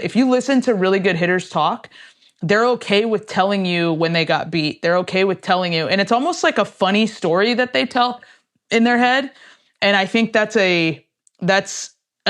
If you listen to really good hitters talk, they're okay with telling you when they got beat. They're okay with telling you. And it's almost like a funny story that they tell in their head. And I think that's a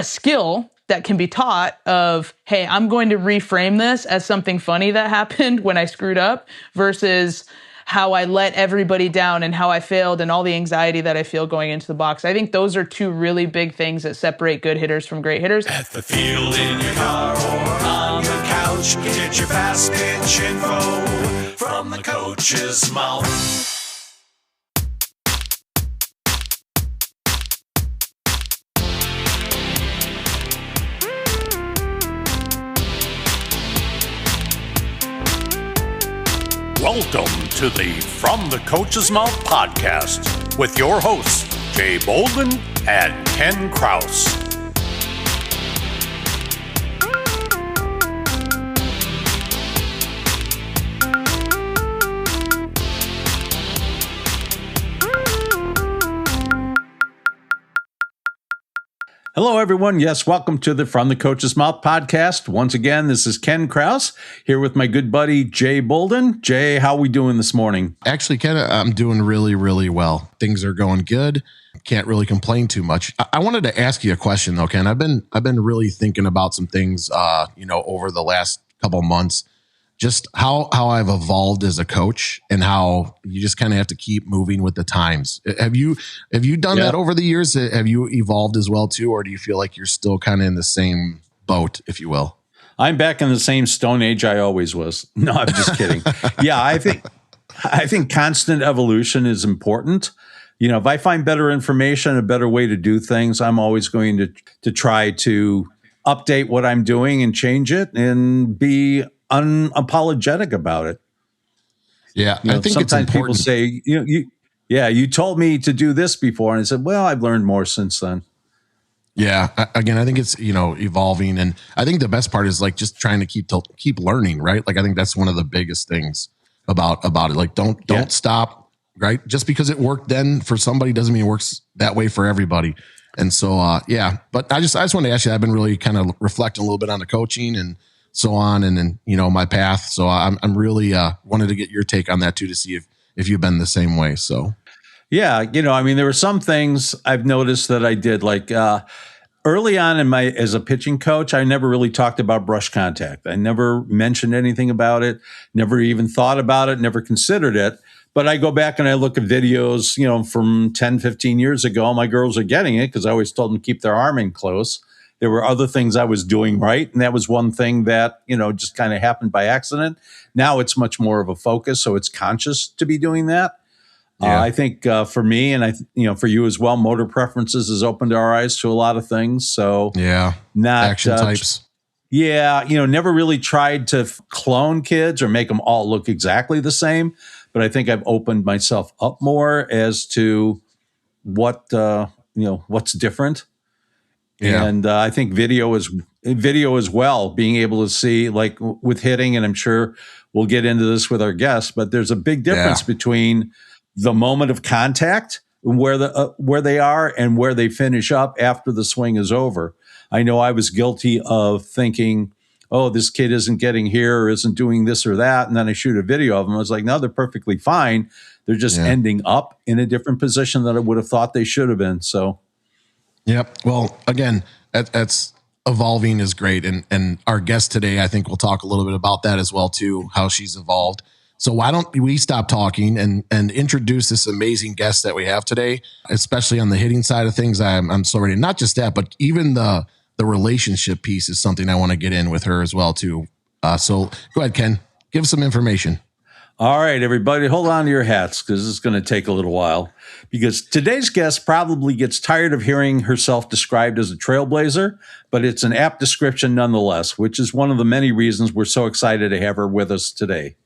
skill that can be taught of, hey, I'm going to reframe this as something funny that happened when I screwed up versus how I let everybody down and how I failed and all the anxiety that I feel going into the box. I think those are two really big things that separate good hitters from great hitters. At the field, in your car, or on the couch, get your fast pitch info from the coach's mouth. Welcome to the From the Coach's Mouth podcast with your hosts, Jay Bolden and Ken Kraus. Hello, everyone. Yes, welcome to the From the Coach's Mouth podcast. Once again, this is Ken Kraus here with my good buddy, Jay Bolden. Jay, how are we doing this morning? Actually, Ken, I'm doing really, really well. Things are going good. Can't really complain too much. I wanted to ask you a question, though, Ken. I've been really thinking about some things, over the last couple months. Just how I've evolved as a coach and how you just kind of have to keep moving with the times. Have you done that over the years? Have you evolved as well too, or do you feel like you're still kind of in the same boat, if you will? I'm back in the same Stone Age I always was. No, I'm just kidding. Yeah, I think constant evolution is important. You know, if I find better information, a better way to do things, I'm always going to try to update what I'm doing and change it and be unapologetic about it. Yeah, you know, I think sometimes it's important. People say, you told me to do this before, and I said, well, I've learned more since then. Yeah, again, I think it's evolving, and I think the best part is like just trying to keep learning, right? Like I think that's one of the biggest things about it. Like don't stop, right? Just because it worked then for somebody doesn't mean it works that way for everybody. And so, But I just want to ask you, I've been really kind of reflecting a little bit on the coaching and so on, and then my path. So I'm really wanted to get your take on that too, to see if you've been the same way. So yeah, there were some things I've noticed that I did like early on as a pitching coach. I never really talked about brush contact. I never mentioned anything about it. Never even thought about it. Never considered it. But I go back and I look at videos, from 10, 15 years ago. My girls are getting it because I always told them to keep their arm in close. There were other things I was doing right, and that was one thing that, just kind of happened by accident. Now it's much more of a focus, so it's conscious to be doing that. Yeah. I think for me, and for you as well, motor preferences has opened our eyes to a lot of things. So not action types. Never really tried to clone kids or make them all look exactly the same. But I think I've opened myself up more as to what's different. Yeah. And I think video as well, being able to see like with hitting, and I'm sure we'll get into this with our guests, but there's a big difference between the moment of contact, where they are and where they finish up after the swing is over. I know I was guilty of thinking, oh, this kid isn't getting here or isn't doing this or that. And then I shoot a video of them. I was like, no, they're perfectly fine. They're just ending up in a different position than I would have thought they should have been. So. Yep. Well, again, that's evolving is great. And our guest today, I think we'll talk a little bit about that as well, too, how she's evolved. So why don't we stop talking and introduce this amazing guest that we have today, especially on the hitting side of things. I'm so ready. Not just that, but even the relationship piece is something I want to get in with her as well, too. So go ahead, Ken. Give some information. All right, everybody, hold on to your hats because this is going to take a little while, because today's guest probably gets tired of hearing herself described as a trailblazer, but it's an apt description nonetheless, which is one of the many reasons we're so excited to have her with us today.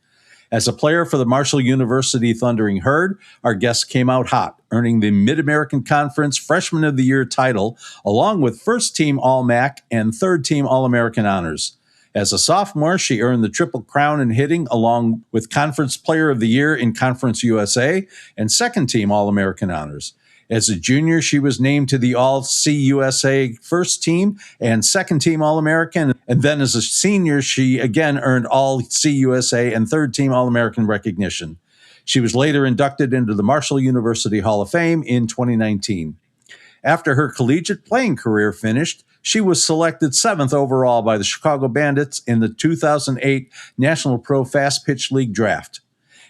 As a player for the Marshall University Thundering Herd, our guest came out hot, earning the Mid-American Conference Freshman of the Year title, along with first-team All-MAC and third-team All-American honors. As a sophomore, she earned the Triple Crown in hitting, along with Conference Player of the Year in Conference USA and second-team All-American honors. As a junior, she was named to the All-CUSA first team and second team All-American. And then as a senior, she again earned All-CUSA and third team All-American recognition. She was later inducted into the Marshall University Hall of Fame in 2019. After her collegiate playing career finished, she was selected 7th overall by the Chicago Bandits in the 2008 National Pro Fast Pitch League draft.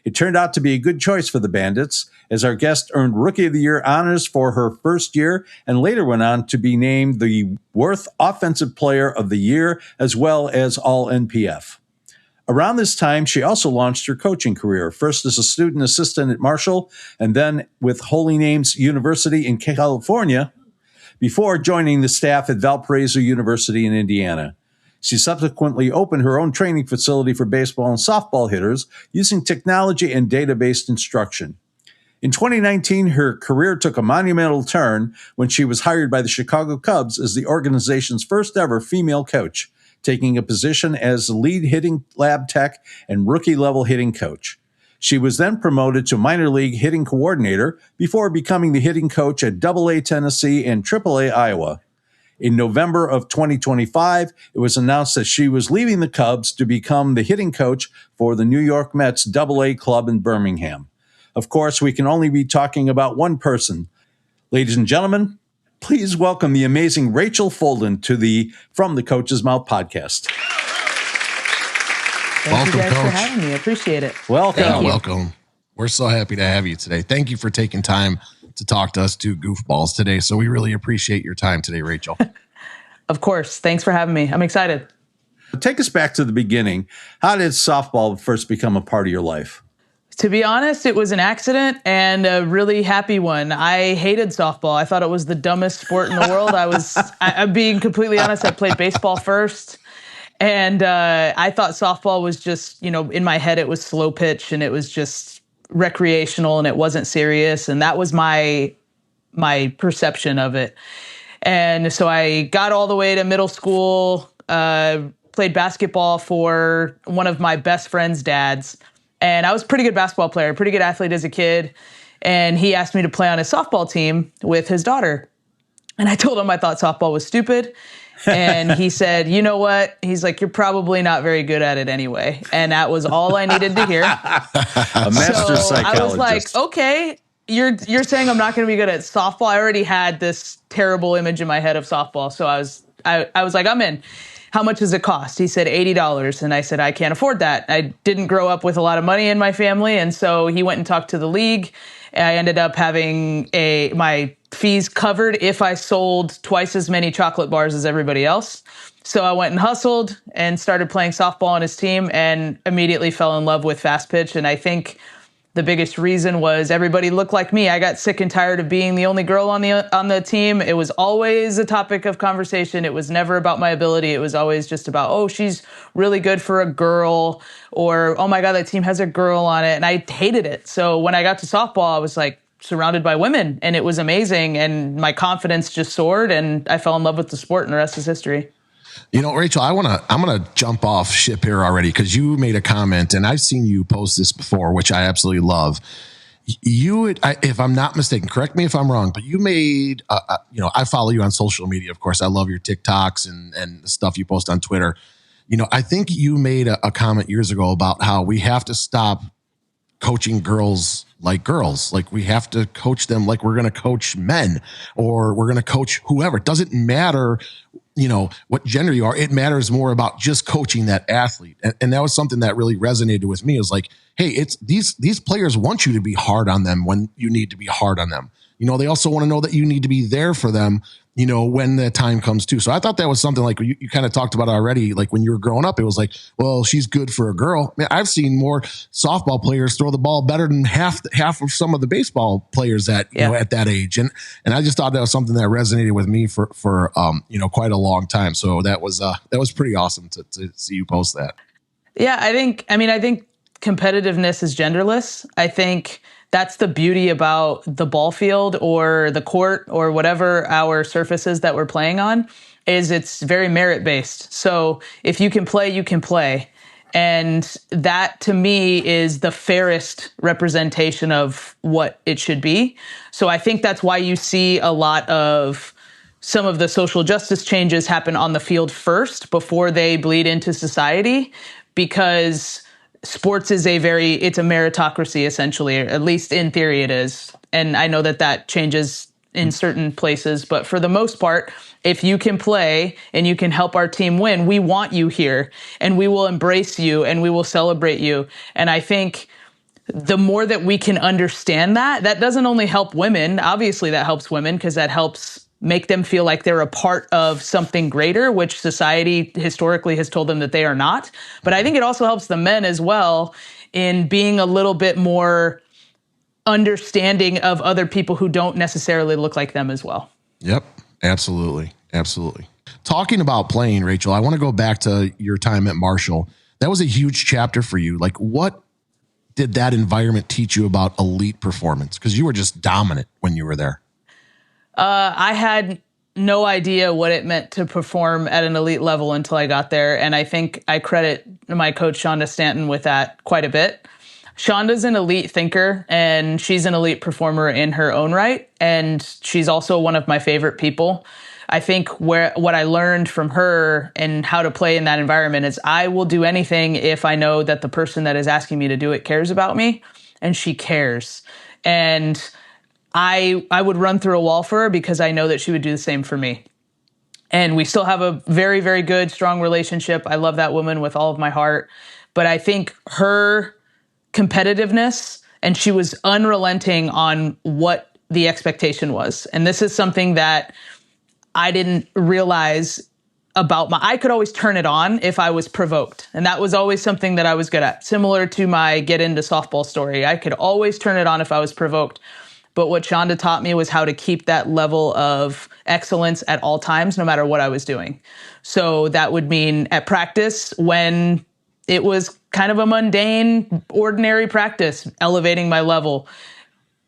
It turned out to be a good choice for the Bandits, as our guest earned Rookie of the Year honors for her first year and later went on to be named the Worth Offensive Player of the Year as well as All-NPF. Around this time, she also launched her coaching career, first as a student assistant at Marshall and then with Holy Names University in California, before joining the staff at Valparaiso University in Indiana. She subsequently opened her own training facility for baseball and softball hitters using technology and data-based instruction. In 2019, her career took a monumental turn when she was hired by the Chicago Cubs as the organization's first ever female coach, taking a position as the lead hitting lab tech and rookie-level hitting coach. She was then promoted to minor league hitting coordinator before becoming the hitting coach at AA Tennessee and AAA Iowa. In November of 2025, it was announced that she was leaving the Cubs to become the hitting coach for the New York Mets AA club in Birmingham. Of course, we can only be talking about one person. Ladies and gentlemen, please welcome the amazing Rachel Folden to the From the Coach's Mouth podcast. Thank you guys Coach. for having me. I appreciate it. Welcome. Yeah, welcome. We're so happy to have you today. Thank you for taking time to talk to us two goofballs today. So we really appreciate your time today, Rachel. Of course. Thanks for having me. I'm excited. Take us back to the beginning. How did softball first become a part of your life? To be honest, it was an accident and a really happy one. I hated softball. I thought it was the dumbest sport in the world. I'm being completely honest, I played baseball first. And I thought softball was just, in my head, it was slow pitch and it was just recreational and it wasn't serious. And that was my perception of it. And so I got all the way to middle school, played basketball for one of my best friend's dads. And I was a pretty good basketball player, pretty good athlete as a kid. And he asked me to play on his softball team with his daughter. And I told him I thought softball was stupid. And he said, you know what? He's like, you're probably not very good at it anyway. And that was all I needed to hear. A master psychologist. I was like, okay, you're saying I'm not going to be good at softball. I already had this terrible image in my head of softball. So I was like, I'm in. How much does it cost? He said $80. And I said, I can't afford that. I didn't grow up with a lot of money in my family. And so he went and talked to the league. I ended up having my fees covered if I sold twice as many chocolate bars as everybody else. So I went and hustled and started playing softball on his team and immediately fell in love with fast pitch. And I think the biggest reason was everybody looked like me. I got sick and tired of being the only girl on the team. It was always a topic of conversation. It was never about my ability. It was always just about, oh, she's really good for a girl, or, oh my God, that team has a girl on it. And I hated it. So when I got to softball, I was like surrounded by women and it was amazing. And my confidence just soared and I fell in love with the sport and the rest is history. Rachel, I'm gonna jump off ship here already because you made a comment, and I've seen you post this before, which I absolutely love. If I'm not mistaken, correct me if I'm wrong, but you made, I follow you on social media, of course. I love your TikToks and the stuff you post on Twitter. I think you made a comment years ago about how we have to stop coaching girls. Like we have to coach them like we're going to coach men or we're going to coach whoever. It doesn't matter, what gender you are. It matters more about just coaching that athlete. And that was something that really resonated with me. It was like, hey, it's these players want you to be hard on them when you need to be hard on them. They also want to know that you need to be there for them, when the time comes too. So I thought that was something like you kind of talked about already. Like when you were growing up, it was like, well, she's good for a girl. Man, I've seen more softball players throw the ball better than half of some of the baseball players at that age. And I just thought that was something that resonated with me for quite a long time. So that was pretty awesome to see you post that. Yeah, I think competitiveness is genderless. I think that's the beauty about the ball field or the court or whatever our surfaces that we're playing on is it's very merit based. So if you can play, you can play. And that to me is the fairest representation of what it should be. So I think that's why you see a lot of some of the social justice changes happen on the field first before they bleed into society, because sports is it's a meritocracy essentially, or at least in theory it is. And I know that changes in certain places, but for the most part, if you can play and you can help our team win, we want you here and we will embrace you and we will celebrate you. And I think the more that we can understand that doesn't only help women. Obviously that helps women because that helps make them feel like they're a part of something greater, which society historically has told them that they are not. But I think it also helps the men as well in being a little bit more understanding of other people who don't necessarily look like them as well. Yep. Absolutely. Absolutely. Talking about playing, Rachel, I want to go back to your time at Marshall. That was a huge chapter for you. Like, what did that environment teach you about elite performance? Because you were just dominant when you were there. I had no idea what it meant to perform at an elite level until I got there. And I think I credit my coach, Shonda Stanton, with that quite a bit. Shonda's an elite thinker and she's an elite performer in her own right. And she's also one of my favorite people. I think what I learned from her and how to play in that environment is I will do anything if I know that the person that is asking me to do it cares about me, and she cares. And I would run through a wall for her because I know that she would do the same for me. And we still have a very, very good, strong relationship. I love that woman with all of my heart. But I think her competitiveness, and she was unrelenting on what the expectation was. And this is something that I didn't realize about I could always turn it on if I was provoked. And that was always something that I was good at. Similar to my get into softball story. I could always turn it on if I was provoked. But what Shonda taught me was how to keep that level of excellence at all times, no matter what I was doing. So that would mean at practice, when it was kind of a mundane, ordinary practice, elevating my level.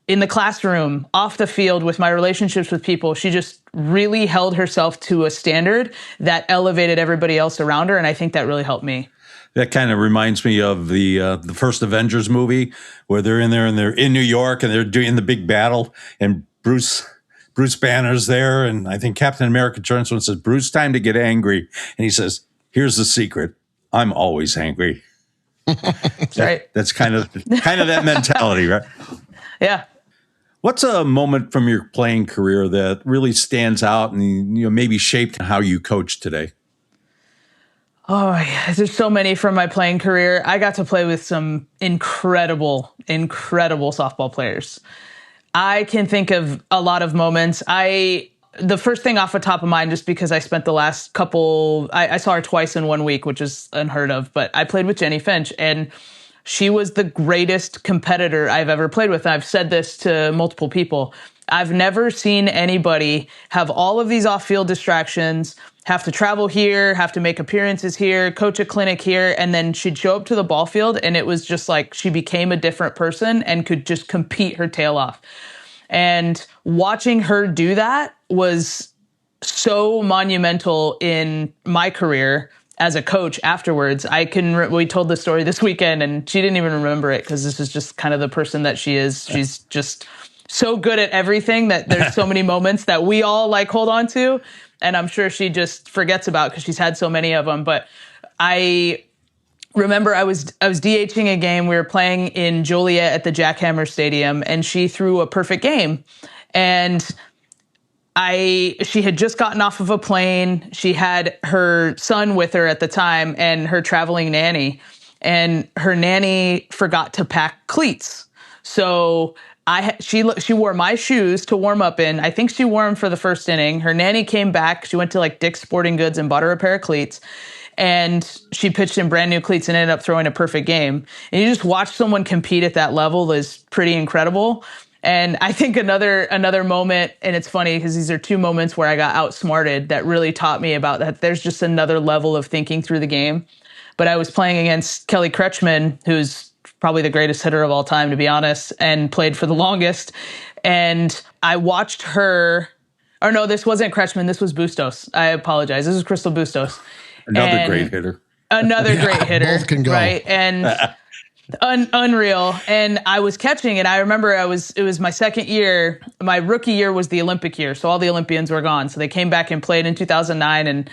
In the classroom, off the field, with my relationships with people, she just really held herself to a standard that elevated everybody else around her. And I think that really helped me. That kind of reminds me of the first Avengers movie, where they're in there and they're in New York and they're doing the big battle, and Bruce Banner's there, and I think Captain America turns and says, "Bruce, time to get angry." And he says, "Here's the secret: I'm always angry." That's right. That's kind of that mentality, right? Yeah. What's a moment from your playing career that really stands out and maybe shaped how you coach today? Oh, yeah. There's so many from my playing career. I got to play with some incredible softball players. I can think of a lot of moments. The first thing off the top of mind, just because I spent the last couple, I saw her twice in 1 week, which is unheard of, but I played with Jenny Finch, and she was the greatest competitor I've ever played with. And I've said this to multiple people. I've never seen anybody have all of these off-field distractions, have to travel here, have to make appearances here, coach a clinic here, and then she'd show up to the ball field, and it was just like she became a different person and could just compete her tail off. And watching her do that was so monumental in my career as a coach afterwards. We told the story this weekend and she didn't even remember it because this is just kind of the person that she is. She's just so good at everything that there's so many moments that we all hold on to. And I'm sure she just forgets about because she's had so many of them. But I remember I was DHing a game. We were playing in Joliet at the Jackhammer Stadium, and she threw a perfect game. And she had just gotten off of a plane. She had her son with her at the time and her traveling nanny, and her nanny forgot to pack cleats. So she wore my shoes to warm up in. I think she wore them for the first inning. Her nanny came back. She went to Dick's Sporting Goods and bought her a pair of cleats, and she pitched in brand new cleats and ended up throwing a perfect game. And you just watch someone compete at that level is pretty incredible. And I think another moment, and it's funny because these are two moments where I got outsmarted that really taught me about that there's just another level of thinking through the game. But I was playing against Kelly Kretschman, who's probably the greatest hitter of all time, to be honest, and played for the longest. And I watched her, no, this wasn't Kretschman, this was Bustos. I apologize. This was Crystal Bustos. Another great hitter. another great hitter. Both can go. Right. And unreal. And I was catching, and I remember it was my second year. My rookie year was the Olympic year. So all the Olympians were gone. So they came back and played in 2009, and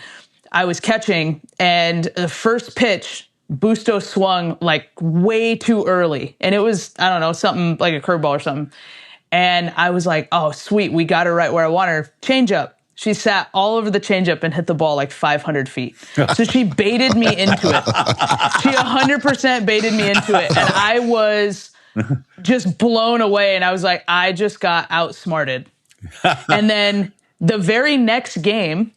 I was catching, and the first pitch, Bustos swung like way too early. And it was, I don't know, something like a curveball or something. And I was like, oh, sweet. We got her right where I want her. Changeup. She sat all over the changeup and hit the ball like 500 feet. So she baited me into it. She 100% baited me into it. And I was just blown away. And I was like, I just got outsmarted. And then the very next game,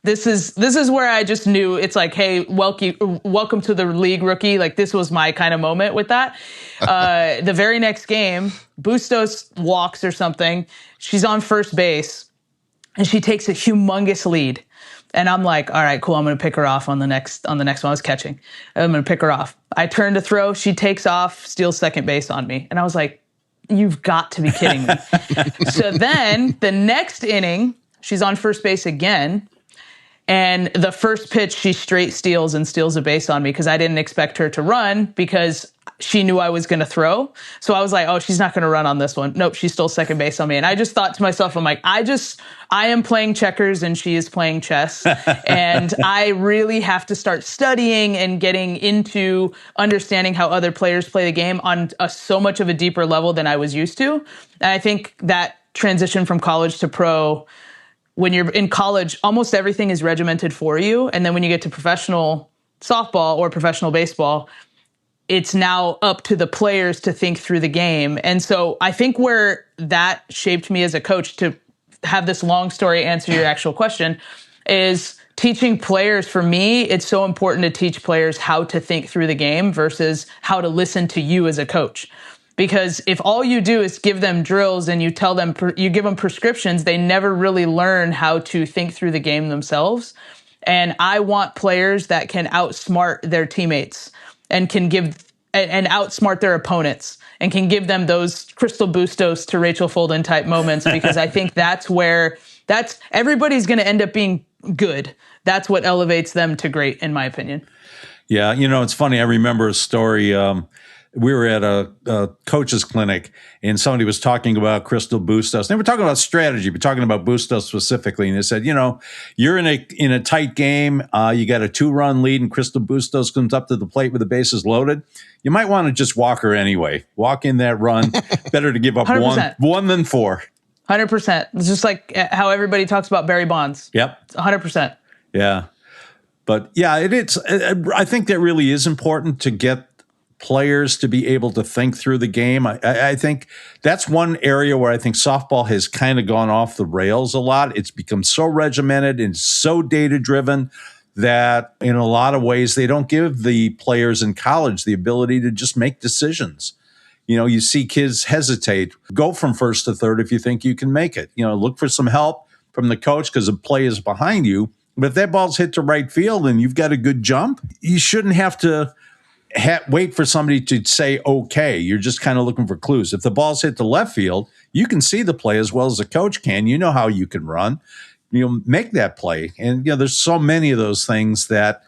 this is where I just knew it's like, hey, welcome to the league, rookie. Like, this was my kind of moment with that. The very next game, Bustos walks or something. She's on first base. And she takes a humongous lead. And I'm like, all right, cool. I'm going to pick her off on the next one. I was catching. I'm going to pick her off. I turn to throw. She takes off, steals second base on me. And I was like, you've got to be kidding me. So then the next inning, she's on first base again. And the first pitch, she straight steals and steals a base on me because I didn't expect her to run because she knew I was going to throw. So I was like, oh, she's not going to run on this one. Nope, she stole second base on me. And I just thought to myself, I'm like, I am playing checkers and she is playing chess. And I really have to start studying and getting into understanding how other players play the game on so much of a deeper level than I was used to. And I think that transition from college to pro, when you're in college, almost everything is regimented for you. And then when you get to professional softball or professional baseball, it's now up to the players to think through the game. And so I think where that shaped me as a coach, to have this long story answer your actual question, is teaching players. For me, it's so important to teach players how to think through the game versus how to listen to you as a coach. Because if all you do is give them drills and you tell them, you give them prescriptions, they never really learn how to think through the game themselves. And I want players that can outsmart their teammates and can give and outsmart their opponents and can give them those Crystal Bustos to Rachel Folden type moments, because I think that's everybody's going to end up being good. That's what elevates them to great, in my opinion. Yeah. It's funny. I remember a story. We were at a coach's clinic and somebody was talking about Crystal Bustos. They were talking about strategy, but talking about Bustos specifically. And they said, you're in a tight game. You got a 2-run lead and Crystal Bustos comes up to the plate with the bases loaded. You might want to just walk her anyway. Walk in that run. Better to give up 100%. one than 4. 100%. It's just like how everybody talks about Barry Bonds. Yep. It's 100%. Yeah. But yeah, I think that really is important to get players to be able to think through the game. I think that's one area where I think softball has kind of gone off the rails a lot. It's become so regimented and so data-driven that in a lot of ways they don't give the players in college the ability to just make decisions. You see kids hesitate. Go from first to third if you think you can make it. Look for some help from the coach because the play is behind you. But if that ball's hit to right field and you've got a good jump, you shouldn't have to wait for somebody to say, okay. You're just kind of looking for clues. If the ball's hit to left field, you can see the play as well as the coach can. You know how you can run. Make that play. And, there's so many of those things that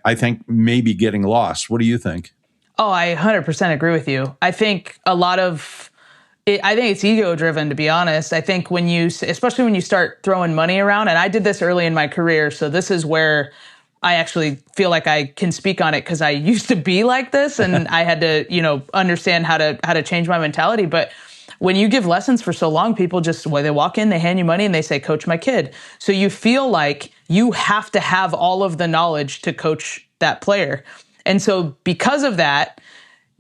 I think may be getting lost. What do you think? Oh, I 100% agree with you. I think I think it's ego driven, to be honest. I think especially when you start throwing money around, and I did this early in my career. So this is where I actually feel like I can speak on it because I used to be like this and I had to, understand how to change my mentality. But when you give lessons for so long, people they walk in, they hand you money and they say, coach my kid. So you feel like you have to have all of the knowledge to coach that player. And so because of that,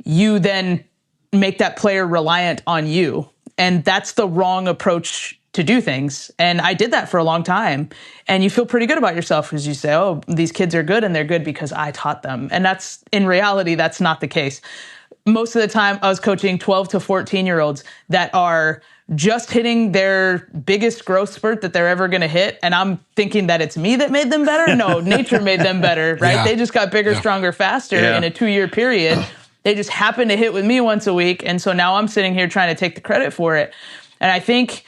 you then make that player reliant on you. And that's the wrong approach to do things. And I did that for a long time. And you feel pretty good about yourself because you say, oh, these kids are good and they're good because I taught them. And in reality, that's not the case. Most of the time I was coaching 12 to 14-year-olds that are just hitting their biggest growth spurt that they're ever going to hit. And I'm thinking that it's me that made them better. No, nature made them better, right? Yeah. They just got bigger, stronger, faster in a 2-year period. They just happened to hit with me once a week. And so now I'm sitting here trying to take the credit for it. And I think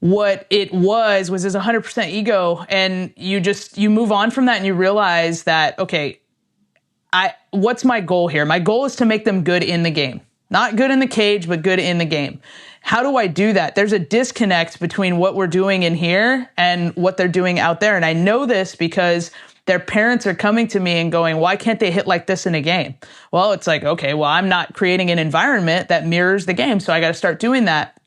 what it was this 100% ego. And you move on from that and you realize that, okay, what's my goal here? My goal is to make them good in the game. Not good in the cage, but good in the game. How do I do that? There's a disconnect between what we're doing in here and what they're doing out there. And I know this because their parents are coming to me and going, why can't they hit like this in a game? Well, it's like, okay, well, I'm not creating an environment that mirrors the game. So I got to start doing that.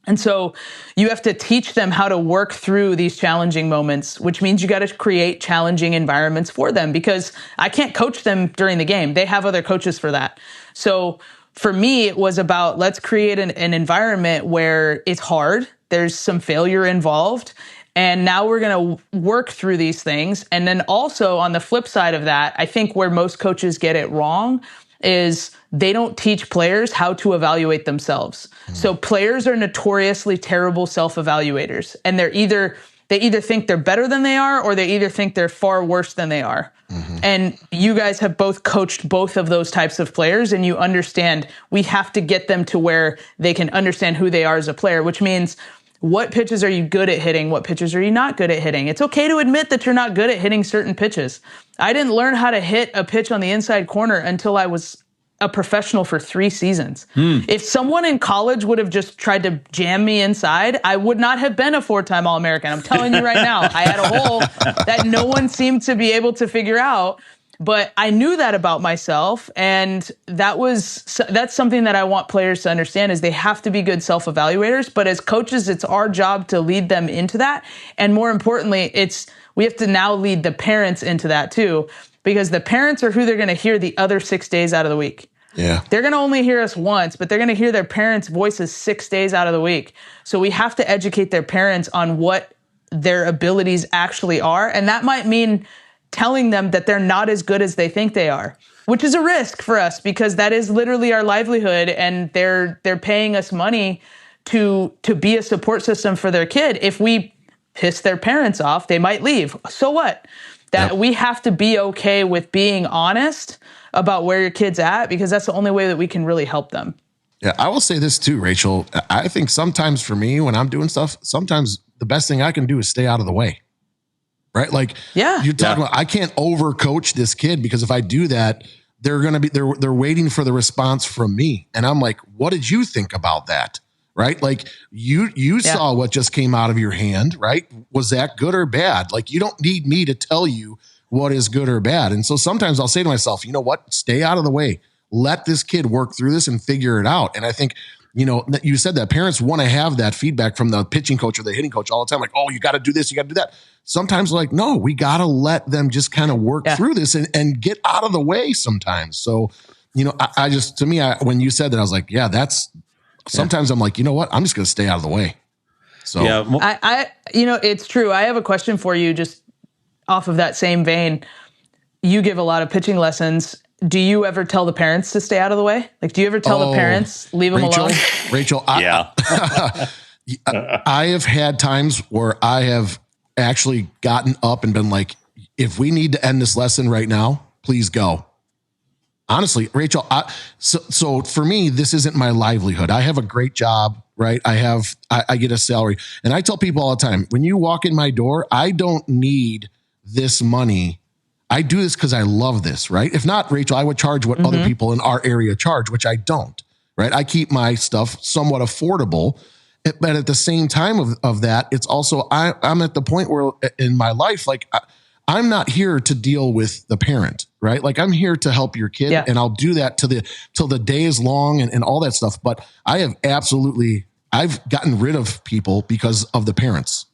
And so you have to teach them how to work through these challenging moments, which means you got to create challenging environments for them, because I can't coach them during the game. They have other coaches for that. So for me, it was about, let's create an environment where it's hard. There's some failure involved. And now we're going to work through these things. And then also on the flip side of that, I think where most coaches get it wrong is they don't teach players how to evaluate themselves. So players are notoriously terrible self-evaluators. And they either think they're better than they are, or they either think they're far worse than they are. And you guys have both coached both of those types of players, and you understand we have to get them to where they can understand who they are as a player, which means what pitches are you good at hitting? What pitches are you not good at hitting? It's okay to admit that you're not good at hitting certain pitches. I didn't learn how to hit a pitch on the inside corner until I was a professional for 3 seasons. If someone in college would have just tried to jam me inside, I would not have been a 4-time All-American. I'm telling you right now, I had a hole that no one seemed to be able to figure out, but I knew that about myself. And that's something that I want players to understand, is they have to be good self-evaluators. But as coaches, it's our job to lead them into that. And more importantly, we have to now lead the parents into that too, because the parents are who they're going to hear the other 6 days out of the week. Yeah. They're going to only hear us once, but they're going to hear their parents' voices 6 days out of the week. So we have to educate their parents on what their abilities actually are. And that might mean telling them that they're not as good as they think they are, which is a risk for us, because that is literally our livelihood. And they're paying us money to be a support system for their kid. If we piss their parents off, they might leave. So what? We have to be okay with being honest about where your kid's at, because that's the only way that we can really help them. Yeah, I will say this too, Rachel. I think sometimes for me, when I'm doing stuff, sometimes the best thing I can do is stay out of the way. Right? Like, you're talking about, I can't overcoach this kid, because if I do that, they're waiting for the response from me. And I'm like, what did you think about that? Right? Like you saw what just came out of your hand, right? Was that good or bad? Like, you don't need me to tell you what is good or bad. And so sometimes I'll say to myself, you know what? Stay out of the way. Let this kid work through this and figure it out. And I think, you said that parents want to have that feedback from the pitching coach or the hitting coach all the time. Like, oh, you got to do this, you got to do that. Sometimes like, no, we got to let them just kind of work through this and get out of the way sometimes. So, when you said that, I was like, sometimes I'm like, you know what? I'm just going to stay out of the way. So it's true. I have a question for you, just off of that same vein. You give a lot of pitching lessons. Do you ever tell the parents to stay out of the way? Like, do you ever tell the parents, leave them alone? Rachel, I have had times where I have actually gotten up and been like, if we need to end this lesson right now, please go. Honestly, Rachel, so for me, this isn't my livelihood. I have a great job, right? I get a salary. And I tell people all the time, when you walk in my door, I don't need this money. I do this because I love this, right? If not, Rachel, I would charge what other people in our area charge, which I don't, right? I keep my stuff somewhat affordable. But at the same time of that, it's also, I'm at the point where in my life, like, I'm not here to deal with the parent, right? Like, I'm here to help your kid, and I'll do that till the day is long and all that stuff. But I've gotten rid of people because of the parents.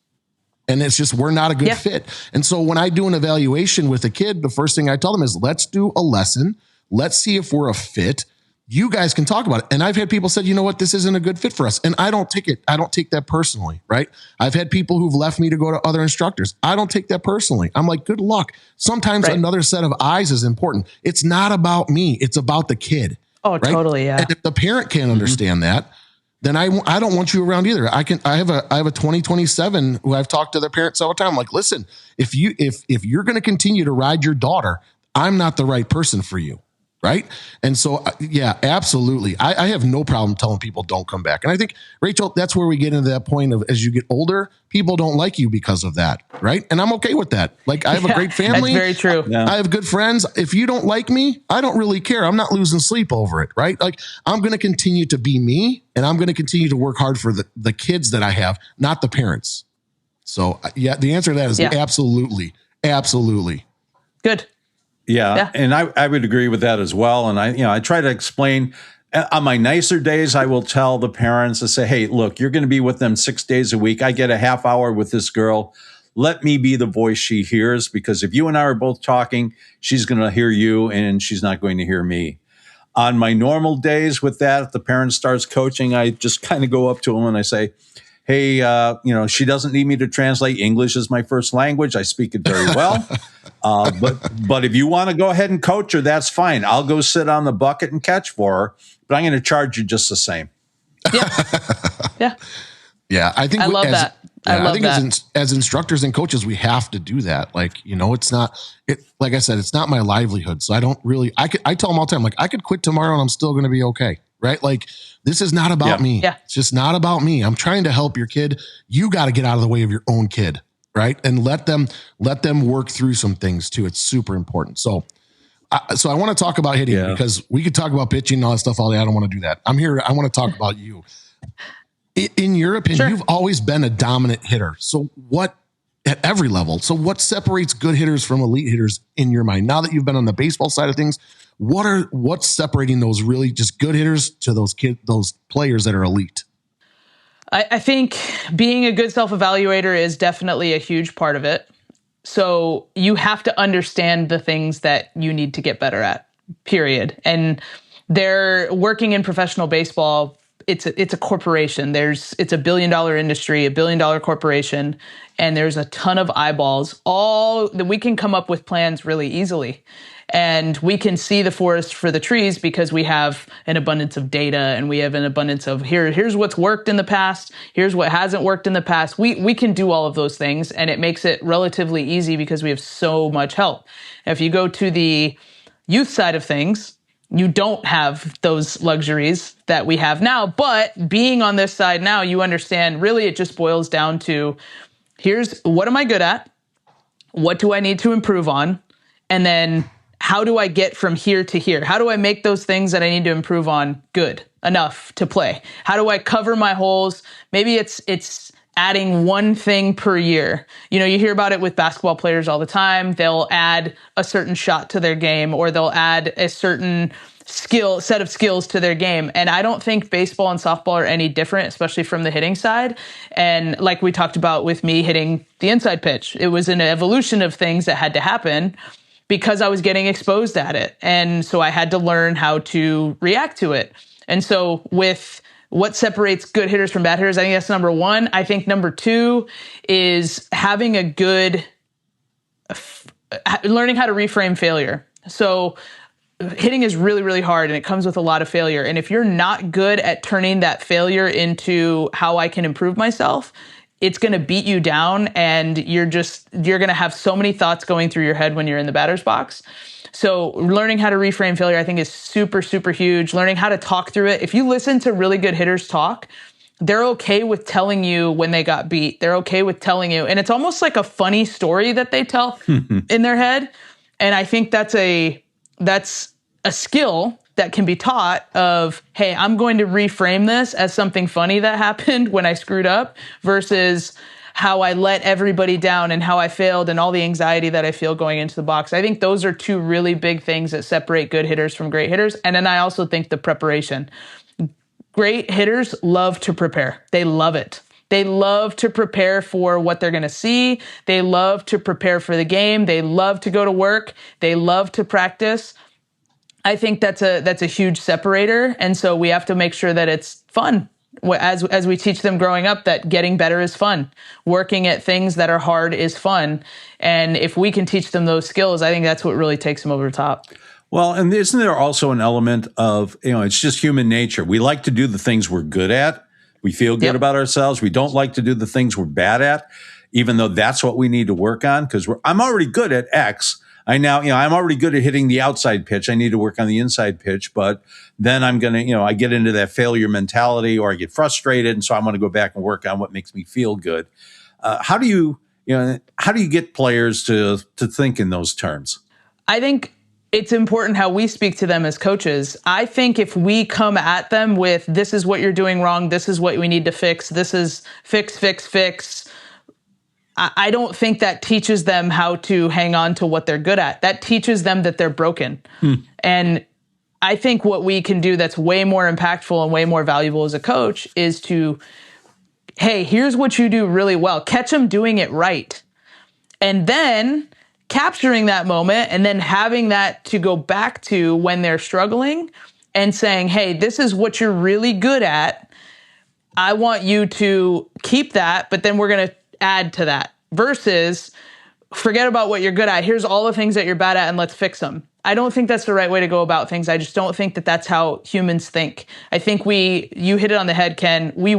And it's just, we're not a good fit. And so when I do an evaluation with a kid, the first thing I tell them is, let's do a lesson. Let's see if we're a fit. You guys can talk about it. And I've had people said, you know what, this isn't a good fit for us. And I don't take that personally, right? I've had people who've left me to go to other instructors. I don't take that personally. I'm like, good luck. Sometimes another set of eyes is important. It's not about me. It's about the kid. Oh, right? Totally. Yeah. And if the parent can't understand that, then I don't want you around either. I have a 2027 who I've talked to their parents all the time. I'm like, listen, if you're going to continue to ride your daughter, I'm not the right person for you. Right. And so, yeah, absolutely. I have no problem telling people don't come back. And I think, Rachel, that's where we get into that point of, as you get older, people don't like you because of that. Right. And I'm okay with that. Like, I have a great family. That's very true. I have good friends. If you don't like me, I don't really care. I'm not losing sleep over it. Right. Like, I'm going to continue to be me, and I'm going to continue to work hard for the kids that I have, not the parents. So yeah, the answer to that is absolutely. Absolutely. Good. Yeah. And I would agree with that as well. And I try to explain on my nicer days, I will tell the parents to say, hey, look, you're going to be with them 6 days a week. I get a half hour with this girl. Let me be the voice she hears, because if you and I are both talking, she's going to hear you and she's not going to hear me. On my normal days with that, if the parent starts coaching, I just kind of go up to them and I say, hey, she doesn't need me to translate. English is my first language. I speak it very well. But if you want to go ahead and coach her, that's fine. I'll go sit on the bucket and catch for her, but I'm going to charge you just the same. Yeah. Yeah. I think I love that. I think as instructors and coaches, we have to do that. Like, it's not, like I said, it's not my livelihood. So I don't really, I tell them all the time, like, I could quit tomorrow and I'm still going to be okay. Right. Like, this is not about me. Yeah. It's just not about me. I'm trying to help your kid. You got to get out of the way of your own kid. Right. And let them work through some things too. It's super important. So I want to talk about hitting because we could talk about pitching and all that stuff all day. I don't want to do that. I want to talk about you. In your opinion, you've always been a dominant hitter. So at every level, what separates good hitters from elite hitters in your mind? Now that you've been on the baseball side of things, what's separating those really just good hitters to those players that are elite? I think being a good self-evaluator is definitely a huge part of it. So you have to understand the things that you need to get better at, period. And they're working in professional baseball. It's a corporation. It's a $1 billion industry, a $1 billion corporation, and there's a ton of eyeballs. All that we can come up with plans really easily. And we can see the forest for the trees because we have an abundance of data and we have an abundance of here's what's worked in the past. Here's what hasn't worked in the past. We can do all of those things, and it makes it relatively easy because we have so much help. If you go to the youth side of things, you don't have those luxuries that we have now. But being on this side now, you understand really it just boils down to here's what am I good at? What do I need to improve on? And then how do I get from here to here? How do I make those things that I need to improve on good enough to play? How do I cover my holes? Maybe it's adding one thing per year. You hear about it with basketball players all the time. They'll add a certain shot to their game, or they'll add a certain set of skills to their game. And I don't think baseball and softball are any different, especially from the hitting side. And like we talked about with me hitting the inside pitch, it was an evolution of things that had to happen because I was getting exposed at it. And so I had to learn how to react to it. And so with what separates good hitters from bad hitters, I think that's number one. I think number two is having learning how to reframe failure. So hitting is really, really hard, and it comes with a lot of failure. And if you're not good at turning that failure into how I can improve myself, it's going to beat you down, and you're going to have so many thoughts going through your head when you're in the batter's box. So learning how to reframe failure, I think, is super, super huge. Learning how to talk through it. If you listen to really good hitters talk, they're okay with telling you when they got beat. They're okay with telling you. And it's almost like a funny story that they tell in their head. And I think that's a skill that can be taught of, hey, I'm going to reframe this as something funny that happened when I screwed up versus how I let everybody down and how I failed and all the anxiety that I feel going into the box. I think those are two really big things that separate good hitters from great hitters. And then I also think the preparation. Great hitters love to prepare. They love it. They love to prepare for what they're going to see. They love to prepare for the game. They love to go to work. They love to practice. I think that's a huge separator. And so we have to make sure that it's fun. As we teach them growing up, that getting better is fun. Working at things that are hard is fun. And if we can teach them those skills, I think that's what really takes them over the top. Well, and isn't there also an element of, it's just human nature. We like to do the things we're good at. We feel good about ourselves. We don't like to do the things we're bad at, even though that's what we need to work on. Because I'm already good at X. I now, I'm already good at hitting the outside pitch. I need to work on the inside pitch, but then I'm going to, I get into that failure mentality or I get frustrated. And so I'm going to go back and work on what makes me feel good. How do you get players to think in those terms? I think it's important how we speak to them as coaches. I think if we come at them with, this is what you're doing wrong, this is what we need to fix, this is fix, I don't think that teaches them how to hang on to what they're good at. That teaches them that they're broken. And I think what we can do that's way more impactful and way more valuable as a coach is to, hey, here's what you do really well. Catch them doing it right. And then capturing that moment and then having that to go back to when they're struggling and saying, hey, this is what you're really good at. I want you to keep that, but then we're going to add to that versus forget about what you're good at. Here's all the things that you're bad at and let's fix them. I don't think that's the right way to go about things. I just don't think that that's how humans think. I think you hit it on the head, Ken. We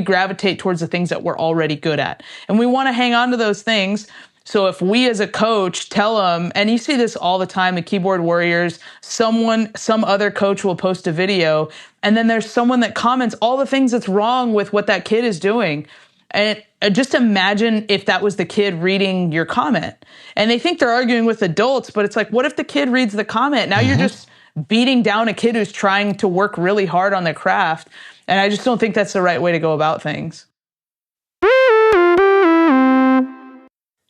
gravitate towards the things that we're already good at. And we want to hang on to those things. So if we as a coach tell them, and you see this all the time, the keyboard warriors, some other coach will post a video and then there's someone that comments all the things that's wrong with what that kid is doing. And just imagine if that was the kid reading your comment. And they think they're arguing with adults, but it's like, what if the kid reads the comment? Now you're just beating down a kid who's trying to work really hard on their craft. And I just don't think that's the right way to go about things.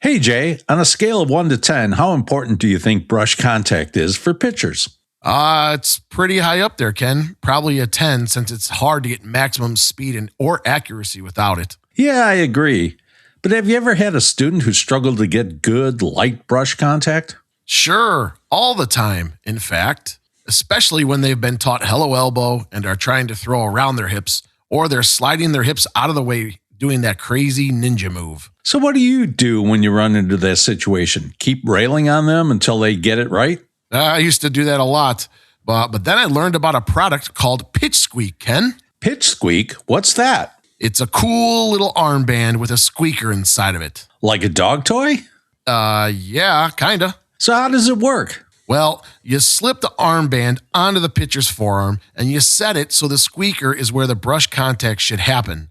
Hey, Jay, on a scale of 1 to 10, how important do you think brush contact is for pitchers? It's pretty high up there, Ken. Probably a 10 since it's hard to get maximum speed or accuracy without it. Yeah, I agree. But have you ever had a student who struggled to get good, light brush contact? Sure, all the time, in fact, especially when they've been taught hello elbow and are trying to throw around their hips, or they're sliding their hips out of the way doing that crazy ninja move. So what do you do when you run into that situation? Keep railing on them until they get it right? I used to do that a lot, but then I learned about a product called Pitch Squeak, Ken. Pitch Squeak? What's that? It's a cool little armband with a squeaker inside of it. Like a dog toy? Yeah, kinda. So how does it work? Well, you slip the armband onto the pitcher's forearm and you set it so the squeaker is where the brush contact should happen.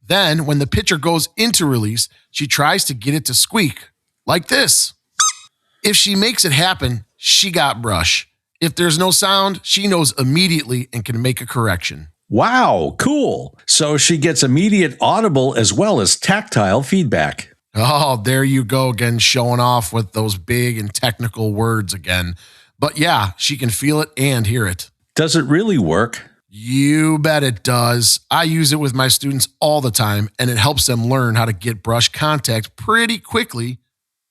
Then, when the pitcher goes into release, she tries to get it to squeak, like this. If she makes it happen, she got brush. If there's no sound, she knows immediately and can make a correction. Wow, cool. So she gets immediate audible as well as tactile feedback. Oh, there you go again, showing off with those big and technical words again. But yeah, she can feel it and hear it. Does it really work? You bet it does. I use it with my students all the time, and it helps them learn how to get brush contact pretty quickly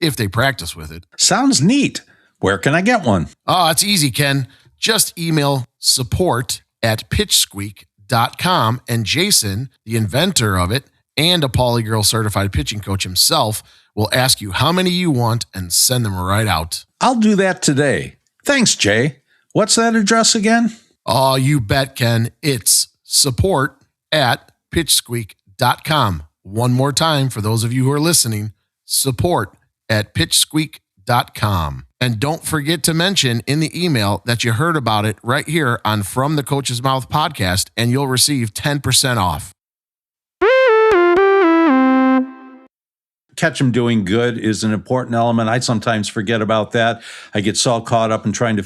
if they practice with it. Sounds neat. Where can I get one? Oh, it's easy, Ken. Just email support@pitchsqueak.com, and Jason, the inventor of it, and a Polygirl certified pitching coach himself, will ask you how many you want and send them right out. I'll do that today. Thanks, Jay. What's that address again? Oh, you bet, Ken. It's support@pitchsqueak.com. One more time for those of you who are listening, support@pitchsqueak.com. And don't forget to mention in the email that you heard about it right here on From the Coach's Mouth podcast, and you'll receive 10% off. Catch them doing good is an important element. I sometimes forget about that. I get so caught up in trying to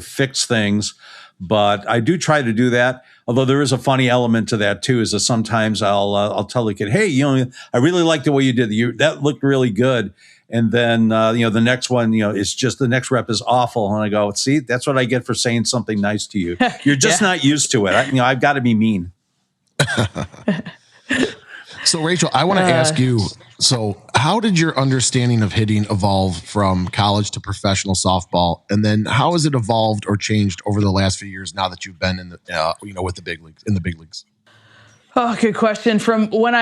fix things, but I do try to do that. Although there is a funny element to that too, is that sometimes I'll tell the kid, "Hey, I really like the way you did that looked really good." And then, the next one, is just the next rep is awful. And I go, "See, that's what I get for saying something nice to you. You're just not used to it. I've got to be mean." So, Rachel, I want to ask you, so how did your understanding of hitting evolve from college to professional softball? And then how has it evolved or changed over the last few years now that you've been in the, with the big leagues, in the big leagues? Oh, good question. From when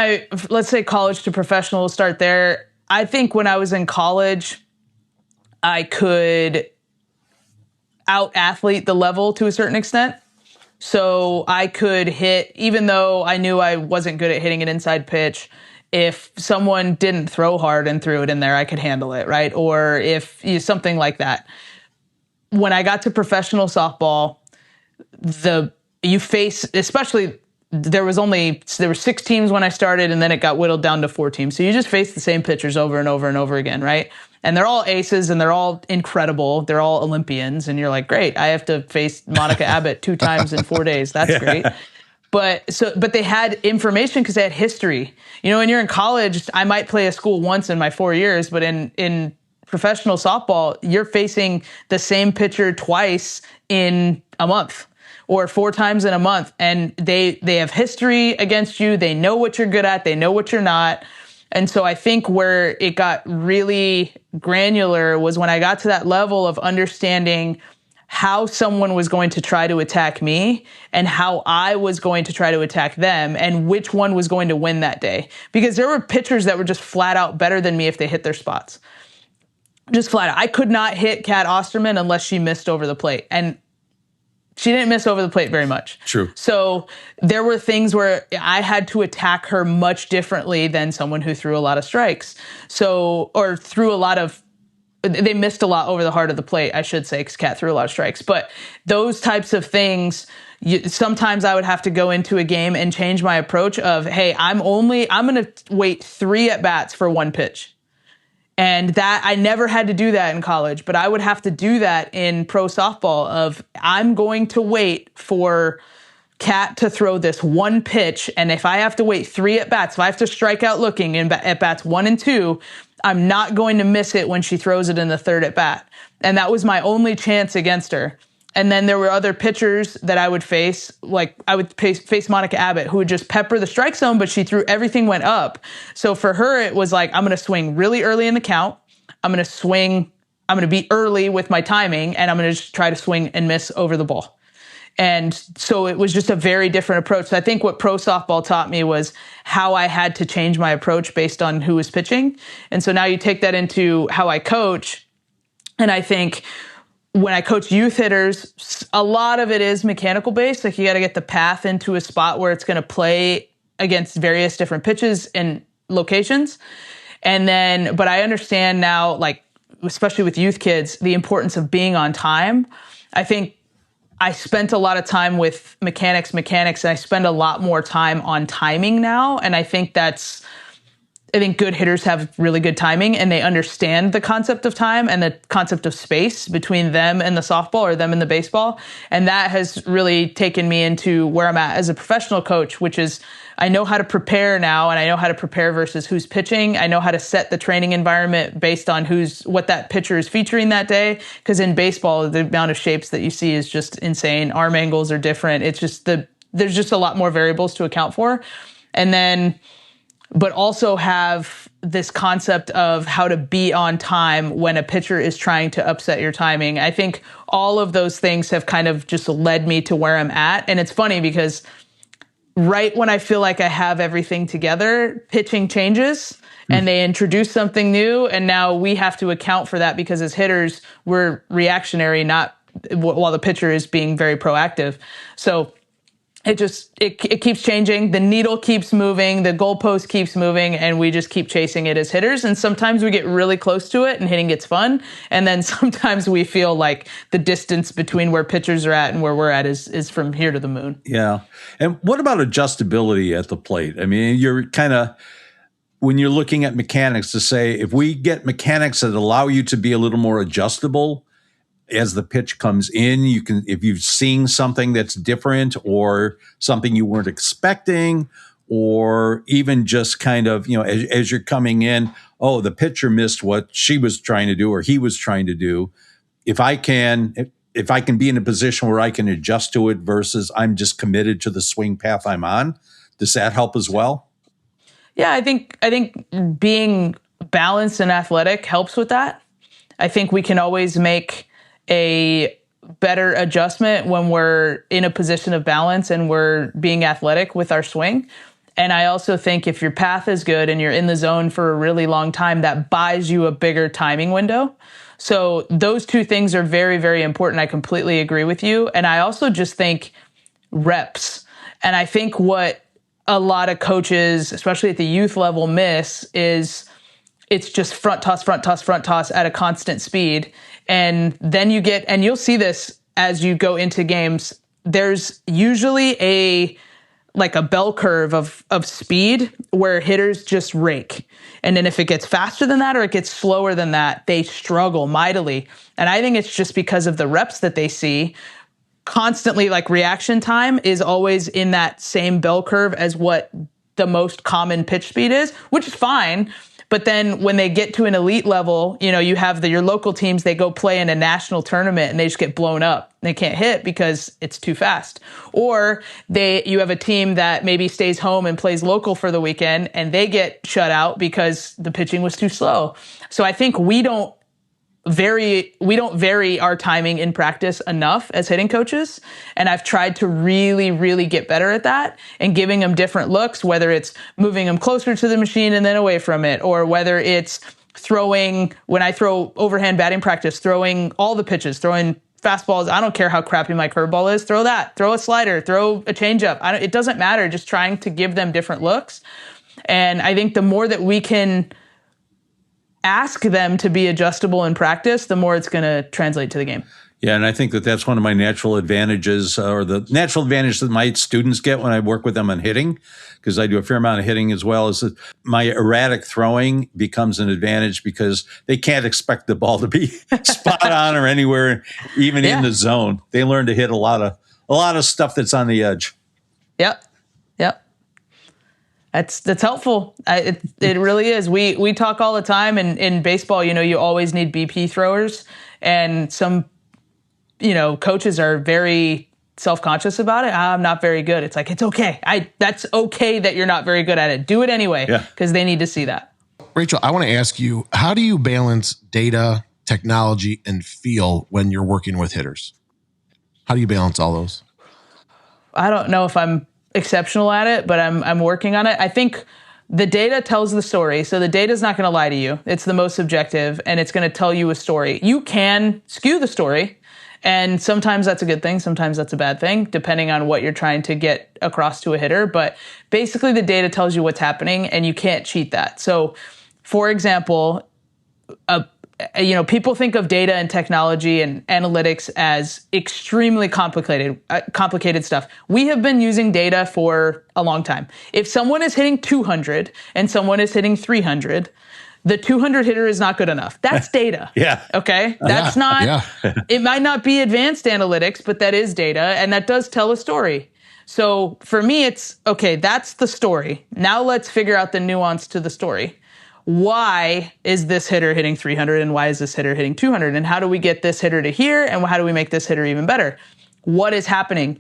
let's say college to professional, we'll start there. I think when I was in college, I could out-athlete the level to a certain extent. So I could hit, even though I knew I wasn't good at hitting an inside pitch, if someone didn't throw hard and threw it in there, I could handle it, right? Or if something like that. When I got to professional softball, you face, especially there were 6 teams when I started, and then it got whittled down to 4 teams. So you just face the same pitchers over and over and over again, right? And they're all aces and they're all incredible. They're all Olympians. And you're like, great, I have to face Monica Abbott 2 times in 4 days. That's great. But they had information because they had history. You know, when you're in college, I might play a school once in my 4 years, but in professional softball, you're facing the same pitcher twice in a month or 4 times in a month. And they have history against you. They know what you're good at. They know what you're not. And so I think where it got really granular was when I got to that level of understanding how someone was going to try to attack me and how I was going to try to attack them and which one was going to win that day. Because there were pitchers that were just flat out better than me if they hit their spots. Just flat out. I could not hit Kat Osterman unless she missed over the plate. And she didn't miss over the plate very much. True. So there were things where I had to attack her much differently than someone who threw a lot of strikes. Or threw a lot of, they missed a lot over the heart of the plate, I should say, because Kat threw a lot of strikes. But those types of things, sometimes I would have to go into a game and change my approach of, hey, I'm going to wait 3 at-bats for 1 pitch. And that I never had to do that in college, but I would have to do that in pro softball of I'm going to wait for Kat to throw this 1 pitch. And if I have to wait 3 at-bats, if I have to strike out looking in at-bats 1 and 2, I'm not going to miss it when she throws it in the 3rd at-bat. And that was my only chance against her. And then there were other pitchers that I would face, like I would face Monica Abbott, who would just pepper the strike zone, but everything went up. So for her, it was like, I'm going to swing really early in the count. I'm going to be early with my timing, and I'm going to just try to swing and miss over the ball. And so it was just a very different approach. So I think what pro softball taught me was how I had to change my approach based on who was pitching. And so now you take that into how I coach, and I think when I coach youth hitters, a lot of it is mechanical based. Like you got to get the path into a spot where it's going to play against various different pitches and locations. But I understand now, like, especially with youth kids, the importance of being on time. I think I spent a lot of time with mechanics, and I spend a lot more time on timing now. And I think good hitters have really good timing, and they understand the concept of time and the concept of space between them and the softball or them and the baseball. And that has really taken me into where I'm at as a professional coach, which is I know how to prepare now, and I know how to prepare versus who's pitching. I know how to set the training environment based on what that pitcher is featuring that day. Because in baseball, the amount of shapes that you see is just insane. Arm angles are different. It's just there's just a lot more variables to account for. But also have this concept of how to be on time when a pitcher is trying to upset your timing. I think all of those things have kind of just led me to where I'm at. And it's funny because right when I feel like I have everything together, pitching changes and they introduce something new. And now we have to account for that because as hitters, we're reactionary, not while the pitcher is being very proactive. So it keeps changing. The needle keeps moving. The goalpost keeps moving, and we just keep chasing it as hitters. And sometimes we get really close to it and hitting gets fun. And then sometimes we feel like the distance between where pitchers are at and where we're at is from here to the moon. Yeah. And what about adjustability at the plate? I mean, you're kind of, when you're looking at mechanics, to say, if we get mechanics that allow you to be a little more adjustable as the pitch comes in, you can, if you've seen something that's different or something you weren't expecting, or even just kind of, as you're coming in, oh, the pitcher missed what she was trying to do or he was trying to do. If I can be in a position where I can adjust to it versus I'm just committed to the swing path I'm on, does that help as well? Yeah, I think being balanced and athletic helps with that. I think we can always make a better adjustment when we're in a position of balance and we're being athletic with our swing. And I also think if your path is good and you're in the zone for a really long time, that buys you a bigger timing window. So those two things are very, very important. I completely agree with you. And I also just think reps. And I think what a lot of coaches, especially at the youth level, miss is it's just front toss at a constant speed. And then you'll see this as you go into games. There's usually a bell curve of speed where hitters just rake. And then if it gets faster than that or it gets slower than that, they struggle mightily. And I think it's just because of the reps that they see constantly. Like, reaction time is always in that same bell curve as what the most common pitch speed is, which is fine. But then when they get to an elite level, you have your local teams, they go play in a national tournament and they just get blown up. They can't hit because it's too fast. Or you have a team that maybe stays home and plays local for the weekend and they get shut out because the pitching was too slow. So I think we don't vary our timing in practice enough as hitting coaches. And I've tried to really, really get better at that and giving them different looks, whether it's moving them closer to the machine and then away from it, or whether it's throwing, when I throw overhand batting practice, throwing all the pitches, throwing fastballs. I don't care how crappy my curveball is. Throw that, throw a slider, throw a changeup. It doesn't matter. Just trying to give them different looks. And I think the more that we can ask them to be adjustable in practice, the more it's going to translate to the game. Yeah, and I think that's one of my natural advantages, or the natural advantage that my students get when I work with them on hitting, because I do a fair amount of hitting as well, is that my erratic throwing becomes an advantage because they can't expect the ball to be spot on or anywhere, even in the zone. They learn to hit a lot of stuff that's on the edge. Yep. That's helpful. It really is. We talk all the time, and in baseball, you always need BP throwers, and some, coaches are very self-conscious about it. I'm not very good. It's like, it's okay. That's okay that you're not very good at it. Do it anyway, because they need to see that. Rachel, I want to ask you, how do you balance data, technology, and feel when you're working with hitters? How do you balance all those? I don't know if I'm exceptional at it, but I'm working on it. I think the data tells the story. So the data is not going to lie to you. It's the most subjective, and it's going to tell you a story. You can skew the story, and sometimes that's a good thing. Sometimes that's a bad thing, depending on what you're trying to get across to a hitter. But basically, the data tells you what's happening, and you can't cheat that. So, for example, people think of data and technology and analytics as extremely complicated stuff. We have been using data for a long time. If someone is hitting 200 and someone is hitting 300, the 200 hitter is not good enough. That's data. Yeah. Okay. That's not, it might not be advanced analytics, but that is data, and that does tell a story. So for me, it's okay. That's the story. Now let's figure out the nuance to the story. Why is this hitter hitting 300 and why is this hitter hitting 200? And how do we get this hitter to here? And how do we make this hitter even better? What is happening?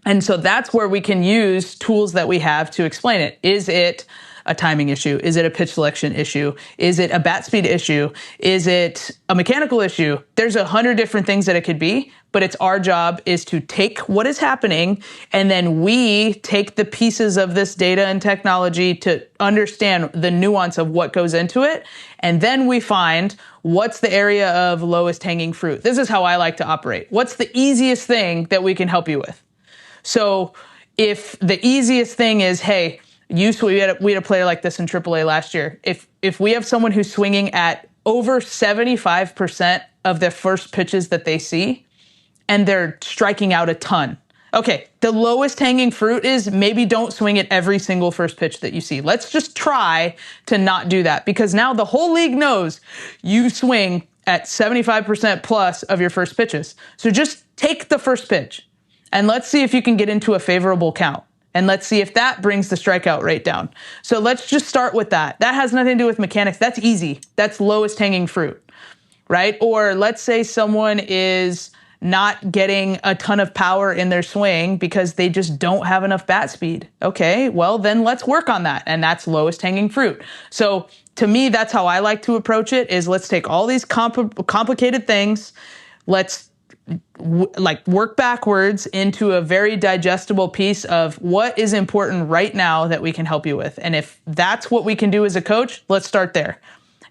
And so that's where we can use tools that we have to explain it. Is it a timing issue? Is it a pitch selection issue? Is it a bat speed issue? Is it a mechanical issue? There's 100 different things that it could be, but it's our job is to take what is happening, and then we take the pieces of this data and technology to understand the nuance of what goes into it. And then we find what's the area of lowest hanging fruit. This is how I like to operate. What's the easiest thing that we can help you with? So if the easiest thing is, hey, we had a player like this in AAA last year. If we have someone who's swinging at over 75% of their first pitches that they see, and they're striking out a ton. Okay, the lowest hanging fruit is maybe don't swing at every single first pitch that you see. Let's just try to not do that, because now the whole league knows you swing at 75% plus of your first pitches. So just take the first pitch and let's see if you can get into a favorable count. And let's see if that brings the strikeout rate down. So let's just start with that. That has nothing to do with mechanics. That's easy. That's lowest hanging fruit, right? Or let's say someone is not getting a ton of power in their swing because they just don't have enough bat speed. Okay, well, then let's work on that. And that's lowest hanging fruit. So to me, that's how I like to approach it, is let's take all these complicated things, let's work backwards into a very digestible piece of what is important right now that we can help you with. And if that's what we can do as a coach, let's start there.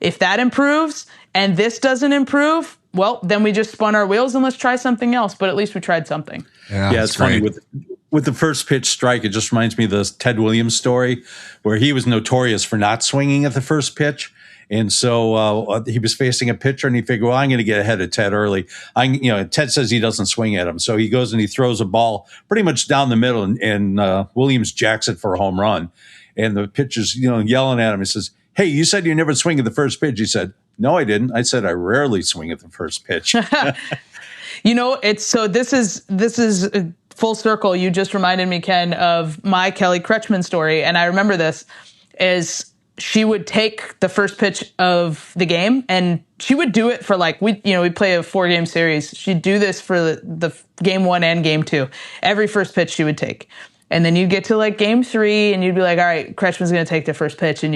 If that improves and this doesn't improve, well, then we just spun our wheels and let's try something else. But at least we tried something. Yeah, it's funny with the first pitch strike, it just reminds me of the Ted Williams story where he was notorious for not swinging at the first pitch. And so he was facing a pitcher and he figured, well, I'm going to get ahead of Ted early. Ted says he doesn't swing at him. So he goes and he throws a ball pretty much down the middle and Williams jacks it for a home run. And the pitcher's, yelling at him. He says, hey, you said you never swing at the first pitch. He said, no, I didn't. I said, I rarely swing at the first pitch. This is full circle. You just reminded me, Ken, of my Kelly Kretschman story. And I remember this is she would take the first pitch of the game and she would do it for we play a 4-game series. She'd do this for the game 1 and game 2. Every first pitch she would take. And then you'd get to game 3 and you'd be like, all right, Kretschman's going to take the first pitch. And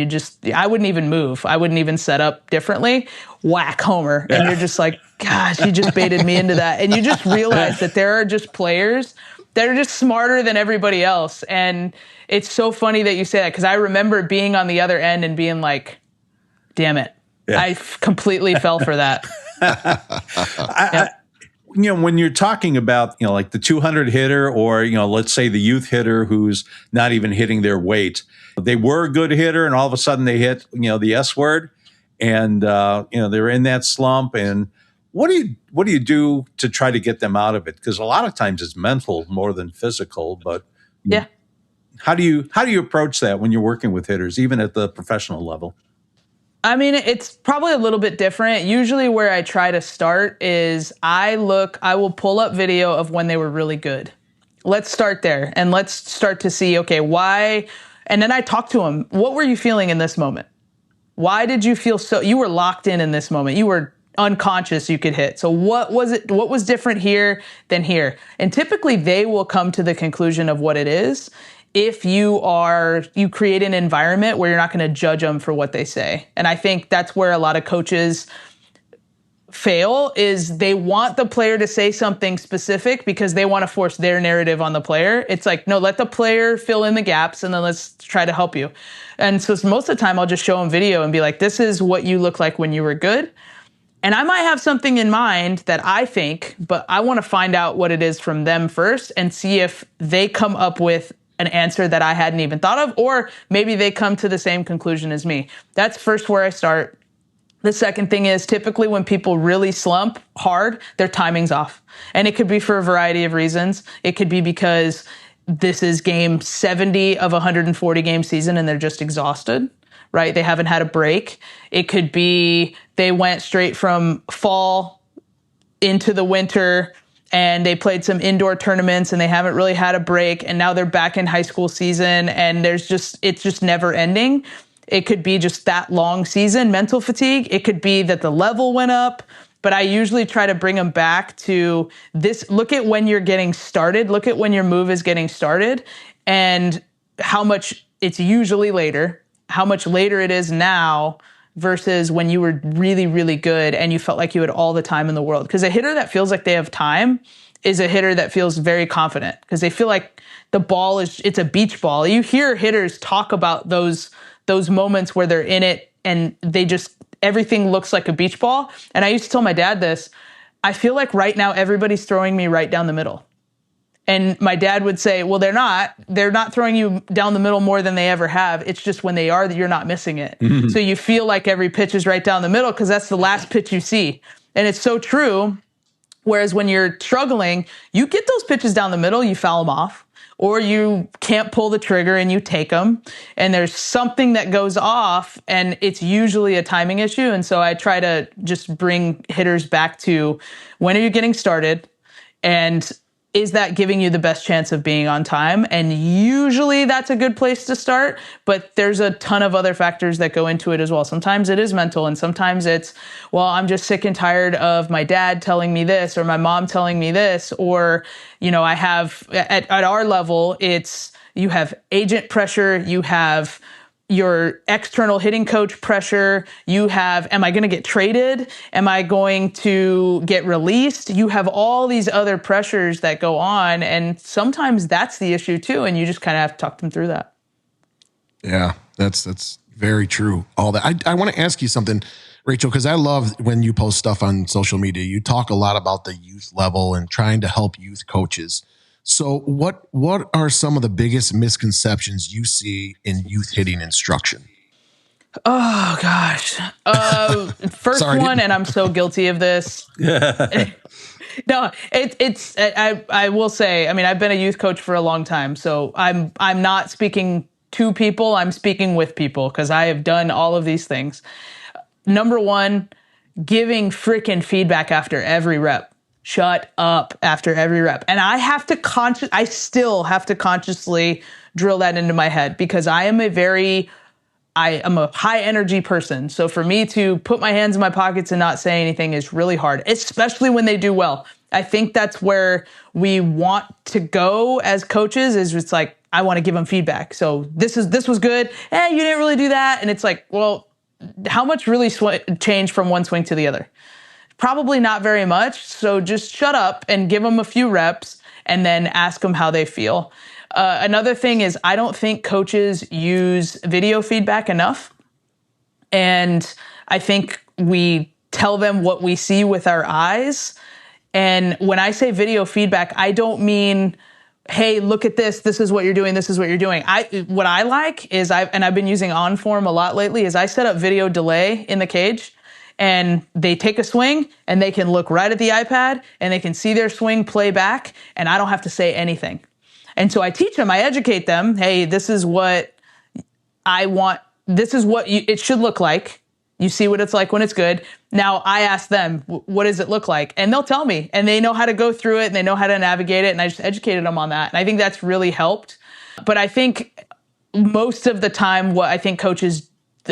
I wouldn't even move. I wouldn't even set up differently. Whack, homer. And you're just like, gosh, you just baited me into that. And you just realize that there are just players that are just smarter than everybody else. And it's so funny that you say that because I remember being on the other end and being like, damn it. Yeah. I completely fell for that. When you're talking about, like the 200 hitter or, let's say the youth hitter who's not even hitting their weight, they were a good hitter and all of a sudden they hit, the S word and, they're in that slump. And what do you do to try to get them out of it? Because a lot of times it's mental more than physical, but yeah. How do you approach that when you're working with hitters, even at the professional level? I mean, it's probably a little bit different. Usually where I try to start is I will pull up video of when they were really good. Let's start there and let's start to see, okay, why? And then I talk to them. What were you feeling in this moment? Why did you feel you were locked in this moment? You were unconscious you could hit. So what was it? What was different here than here? And typically they will come to the conclusion of what it is. If you create an environment where you're not going to judge them for what they say. And I think that's where a lot of coaches fail is they want the player to say something specific because they want to force their narrative on the player. It's like, no, let the player fill in the gaps and then let's try to help you. And so most of the time I'll just show them video and be like, this is what you look like when you were good. And I might have something in mind that I think, but I want to find out what it is from them first and see if they come up with an answer that I hadn't even thought of, or maybe they come to the same conclusion as me. That's first where I start. The second thing is typically when people really slump hard, their timing's off. And it could be for a variety of reasons. It could be because this is game 70 of a 140 game season and they're just exhausted, right? They haven't had a break. It could be they went straight from fall into the winter and they played some indoor tournaments and they haven't really had a break. And now they're back in high school season and it's just never ending. It could be just that long season, mental fatigue. It could be that the level went up, but I usually try to bring them back to this. Look at when you're getting started. Look at when your move is getting started and how much it's usually later, how much later it is now versus when you were really, really good and you felt like you had all the time in the world. Because a hitter that feels like they have time is a hitter that feels very confident because they feel like the ball it's a beach ball. You hear hitters talk about those moments where they're in it and everything looks like a beach ball. And I used to tell my dad this, I feel like right now everybody's throwing me right down the middle. And my dad would say, well, they're not throwing you down the middle more than they ever have. It's just when they are that you're not missing it. Mm-hmm. So you feel like every pitch is right down the middle because that's the last pitch you see. And it's so true. Whereas when you're struggling, you get those pitches down the middle, you foul them off, or you can't pull the trigger and you take them. And there's something that goes off and it's usually a timing issue. And so I try to just bring hitters back to when are you getting started? And is that giving you the best chance of being on time? And usually that's a good place to start, but there's a ton of other factors that go into it as well. Sometimes it is mental and sometimes it's, well, I'm just sick and tired of my dad telling me this or my mom telling me this, or, I have at our level, you have agent pressure, you have your external hitting coach pressure, you have, am I going to get traded? Am I going to get released? You have all these other pressures that go on. And sometimes that's the issue too. And you just kind of have to talk them through that. Yeah, that's very true. All that. I want to ask you something, Rachel, because I love when you post stuff on social media. You talk a lot about the youth level and trying to help youth coaches. So what are some of the biggest misconceptions you see in youth hitting instruction? Oh gosh. First Sorry. one, and I'm so guilty of this. No, I will say, I mean, I've been a youth coach for a long time, so I'm not speaking to people, I'm speaking with people because I have done all of these things. Number one, giving freaking feedback after every rep. Shut up after every rep. And I still have to consciously drill that into my head because I am a high energy person. So for me to put my hands in my pockets and not say anything is really hard, especially when they do well. I think that's where we want to go as coaches is it's like, I want to give them feedback. So this was good. You didn't really do that. And it's like, well, how much really changed from one swing to the other? Probably not very much. So just shut up and give them a few reps and then ask them how they feel. Another thing is I don't think coaches use video feedback enough. And I think we tell them what we see with our eyes. And when I say video feedback, I don't mean, hey, look at this. This is what you're doing. This is what you're doing. What I like is I've been using OnForm a lot lately is I set up video delay in the cage. And they take a swing and they can look right at the iPad and they can see their swing play back and I don't have to say anything. And so I teach them, I educate them, hey, this is what I want. This is what it should look like. You see what it's like when it's good. Now I ask them, what does it look like? And they'll tell me and they know how to go through it and they know how to navigate it. And I just educated them on that. And I think that's really helped. But I think most of the time, what I think coaches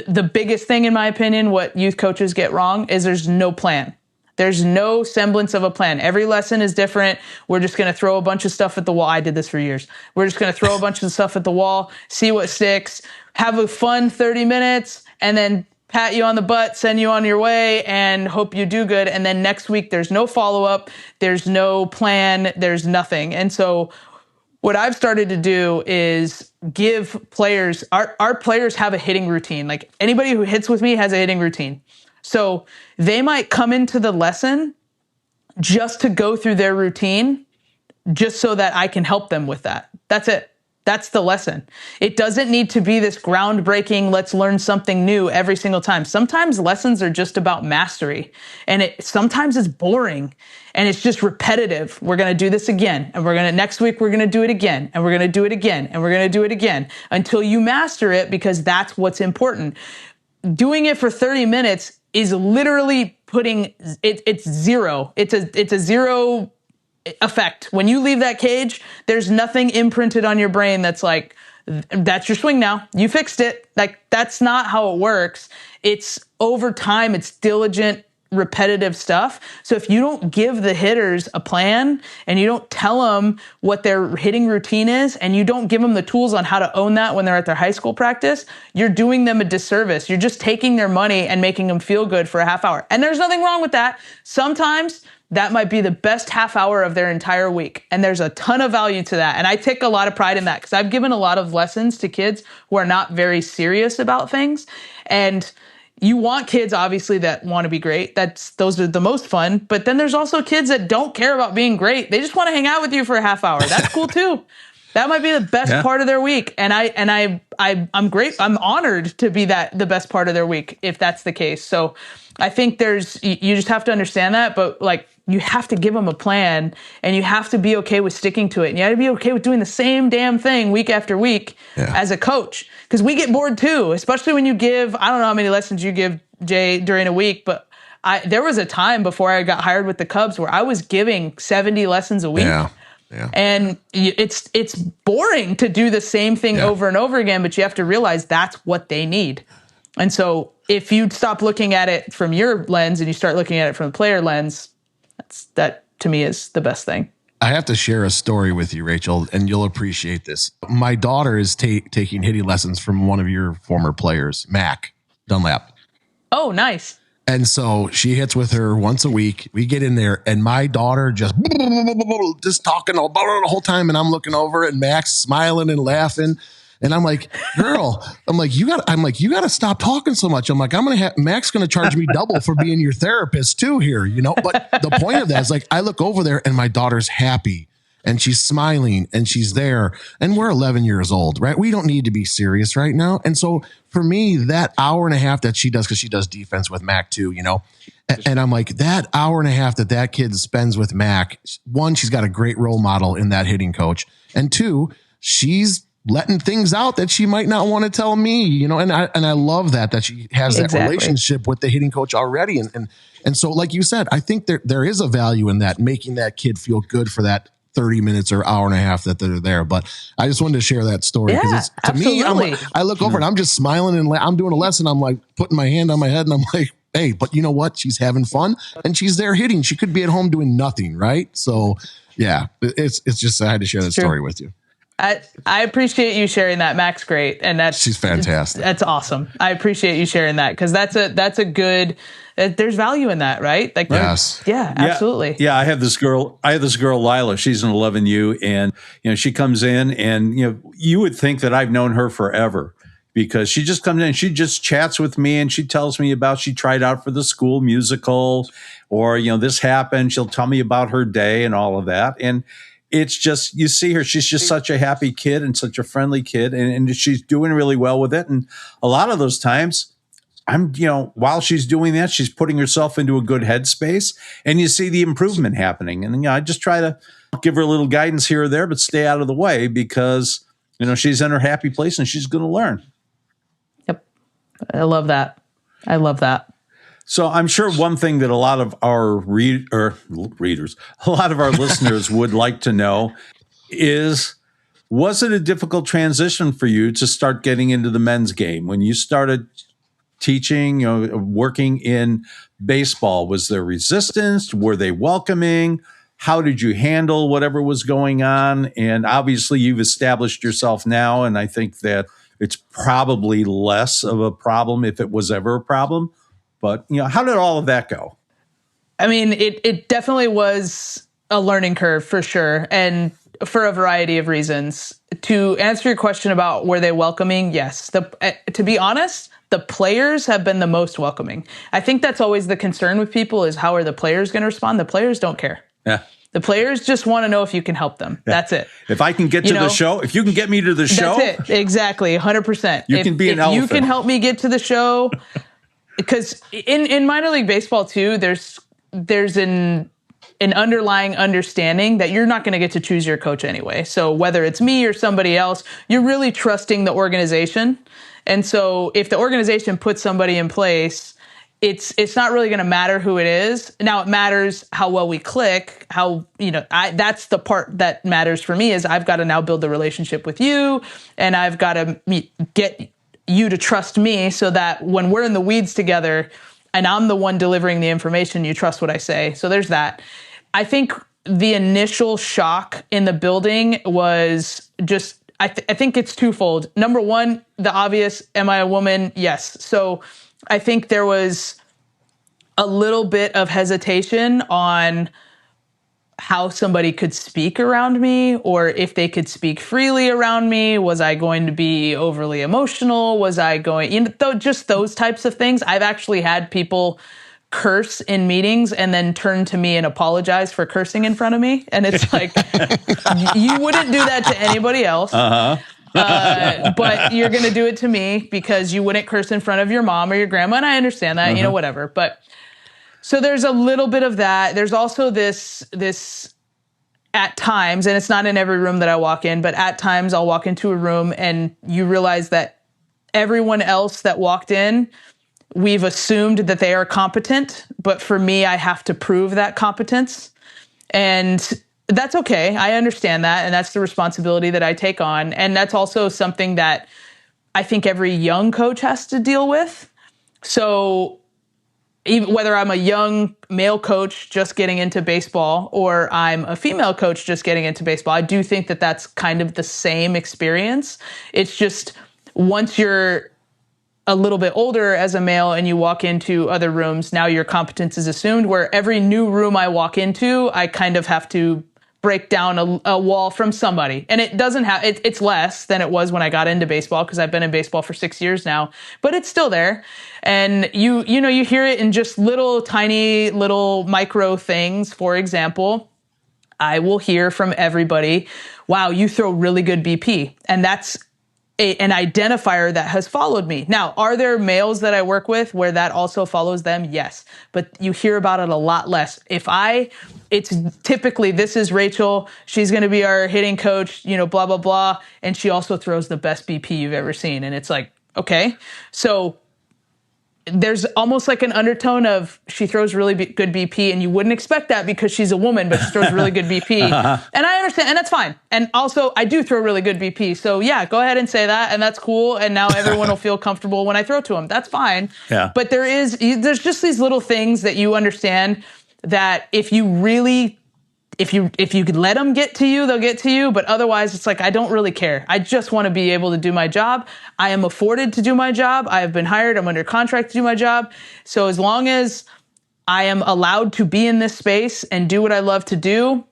the biggest thing, in my opinion, what youth coaches get wrong is there's no plan. There's no semblance of a plan. Every lesson is different. We're just going to throw a bunch of stuff at the wall. I did this for years. We're just going to throw a bunch of stuff at the wall, see what sticks, have a fun 30 minutes, and then pat you on the butt, send you on your way, and hope you do good. And then next week, there's no follow-up. There's no plan. There's nothing. And so what I've started to do is give players, our players have a hitting routine. Like anybody who hits with me has a hitting routine. So they might come into the lesson just to go through their routine, just so that I can help them with that. That's it. That's the lesson. It doesn't need to be this groundbreaking, let's learn something new every single time. Sometimes lessons are just about mastery and sometimes it's boring and it's just repetitive. We're going to do this again and next week we're going to do it again and we're going to do it again and we're going to do it again until you master it because that's what's important. Doing it for 30 minutes is literally putting it's zero. It's a zero effect. When you leave that cage, there's nothing imprinted on your brain that's like, that's your swing now. You fixed it. Like, that's not how it works. It's over time. It's diligent, repetitive stuff. So if you don't give the hitters a plan and you don't tell them what their hitting routine is and you don't give them the tools on how to own that when they're at their high school practice, you're doing them a disservice. You're just taking their money and making them feel good for a half hour. And there's nothing wrong with that. Sometimes that might be the best half hour of their entire week. And there's a ton of value to that. And I take a lot of pride in that because I've given a lot of lessons to kids who are not very serious about things. And you want kids, obviously, that want to be great. Those are the most fun. But then there's also kids that don't care about being great. They just want to hang out with you for a half hour. That's cool too. That might be the best part of their week. And I'm great. I'm honored to be the best part of their week if that's the case. So I think you just have to understand that. But like, you have to give them a plan and you have to be okay with sticking to it. And you have to be okay with doing the same damn thing week after week as a coach. Because we get bored too, especially when you give, I don't know how many lessons you give, Jay, during a week, but there was a time before I got hired with the Cubs where I was giving 70 lessons a week. Yeah. And it's boring to do the same thing over and over again, but you have to realize that's what they need. And so if you stop looking at it from your lens and you start looking at it from the player lens, that to me is the best thing. I have to share a story with you, Rachel, and you'll appreciate this. My daughter is taking hitting lessons from one of your former players, Mac Dunlap. Oh, nice. And so she hits with her once a week. We get in there and my daughter just talking the whole time. And I'm looking over and Mac's smiling and laughing. And I'm like, girl, you got to stop talking so much. I'm like, Mac's going to charge me double for being your therapist too here, you know? But the point of that is like, I look over there and my daughter's happy and she's smiling and she's there, and we're 11 years old, right? We don't need to be serious right now. And so for me, that hour and a half that she does, because she does defense with Mac too, and I'm like, that hour and a half that kid spends with Mac, one, she's got a great role model in that hitting coach, and two, she's letting things out that she might not want to tell me, and I love that she has that relationship with the hitting coach already. And so, like you said, I think there is a value in that, making that kid feel good for that 30 minutes or hour and a half that they're there. But I just wanted to share that story, because to me, I look over and I'm just smiling, and I'm doing a lesson. I'm like putting my hand on my head and I'm like, hey, but you know what? She's having fun and she's there hitting. She could be at home doing nothing. Right. So yeah, it's just, I had to share that story with you. I appreciate you sharing that. Mac's great. And she's fantastic. That's awesome. I appreciate you sharing that, because that's a good, there's value in that, right? Like, yes. Yeah, absolutely. Yeah. I have this girl, Lila, she's an 11U, and, she comes in, and, you would think that I've known her forever, because she just comes in and she just chats with me, and she tells me about, she tried out for the school musical, or, this happened. She'll tell me about her day and all of that. And it's just, you see her, she's just such a happy kid and such a friendly kid, and she's doing really well with it. And a lot of those times, while she's doing that, she's putting herself into a good headspace, and you see the improvement happening. And, I just try to give her a little guidance here or there, but stay out of the way, because, she's in her happy place and she's going to learn. Yep. I love that. So I'm sure one thing that a lot of our readers, a lot of our listeners would like to know is, was it a difficult transition for you to start getting into the men's game? When you started teaching, working in baseball, was there resistance? Were they welcoming? How did you handle whatever was going on? And obviously you've established yourself now, and I think that it's probably less of a problem, if it was ever a problem. But, how did all of that go? I mean, it definitely was a learning curve for sure, and for a variety of reasons. To answer your question about were they welcoming, yes. To be honest, the players have been the most welcoming. I think that's always the concern with people, is how are the players going to respond? The players don't care. Yeah. The players just want to know if you can help them. Yeah. That's it. If I can get to the show, if you can get me to the show. That's it. Exactly. 100%. You can be an elephant. You can help me get to the show. Because in minor league baseball too, there's an underlying understanding that you're not going to get to choose your coach anyway. So whether it's me or somebody else, you're really trusting the organization. And so if the organization puts somebody in place, it's not really going to matter who it is. Now it matters how well we click, that's the part that matters for me, is I've got to now build the relationship with you, and I've got to get you to trust me, so that when we're in the weeds together and I'm the one delivering the information, you trust what I say. So there's that. I think the initial shock in the building was just, I think it's twofold. Number one, the obvious, am I a woman? Yes. So I think there was a little bit of hesitation on how somebody could speak around me, or if they could speak freely around me. Was I going to be overly emotional? Was I going, just those types of things. I've actually had people curse in meetings and then turn to me and apologize for cursing in front of me. And it's like, you wouldn't do that to anybody else. But you're going to do it to me because you wouldn't curse in front of your mom or your grandma. And I understand that, whatever. But so there's a little bit of that. There's also this at times, and it's not in every room that I walk in, but at times I'll walk into a room and you realize that everyone else that walked in, we've assumed that they are competent. But for me, I have to prove that competence. And that's okay. I understand that. And that's the responsibility that I take on. And that's also something that I think every young coach has to deal with. So even whether I'm a young male coach just getting into baseball or I'm a female coach just getting into baseball, I do think that that's kind of the same experience. It's just once you're a little bit older as a male and you walk into other rooms, now your competence is assumed, where every new room I walk into, I kind of have to break down a wall from somebody. And it doesn't have, it's less than it was when I got into baseball, because I've been in baseball for 6 years now, but it's still there. And you hear it in just little tiny little micro things. For example, I will hear from everybody, wow, you throw really good BP. And that's an identifier that has followed me. Now, are there males that I work with where that also follows them? Yes. But you hear about it a lot less. It's typically, this is Rachel, she's going to be our hitting coach, blah, blah, blah. And she also throws the best BP you've ever seen. And it's like, okay. So there's almost like an undertone of she throws really good BP, and you wouldn't expect that because she's a woman, but she throws really good BP. And I understand, and that's fine. And also, I do throw really good BP. So yeah, go ahead and say that, and that's cool. And now everyone will feel comfortable when I throw to them. That's fine. Yeah. But there's just these little things that you understand that if you could let them get to you, they'll get to you. But otherwise, it's like, I don't really care. I just want to be able to do my job. I am afforded to do my job. I have been hired. I'm under contract to do my job. So as long as I am allowed to be in this space and do what I love to do,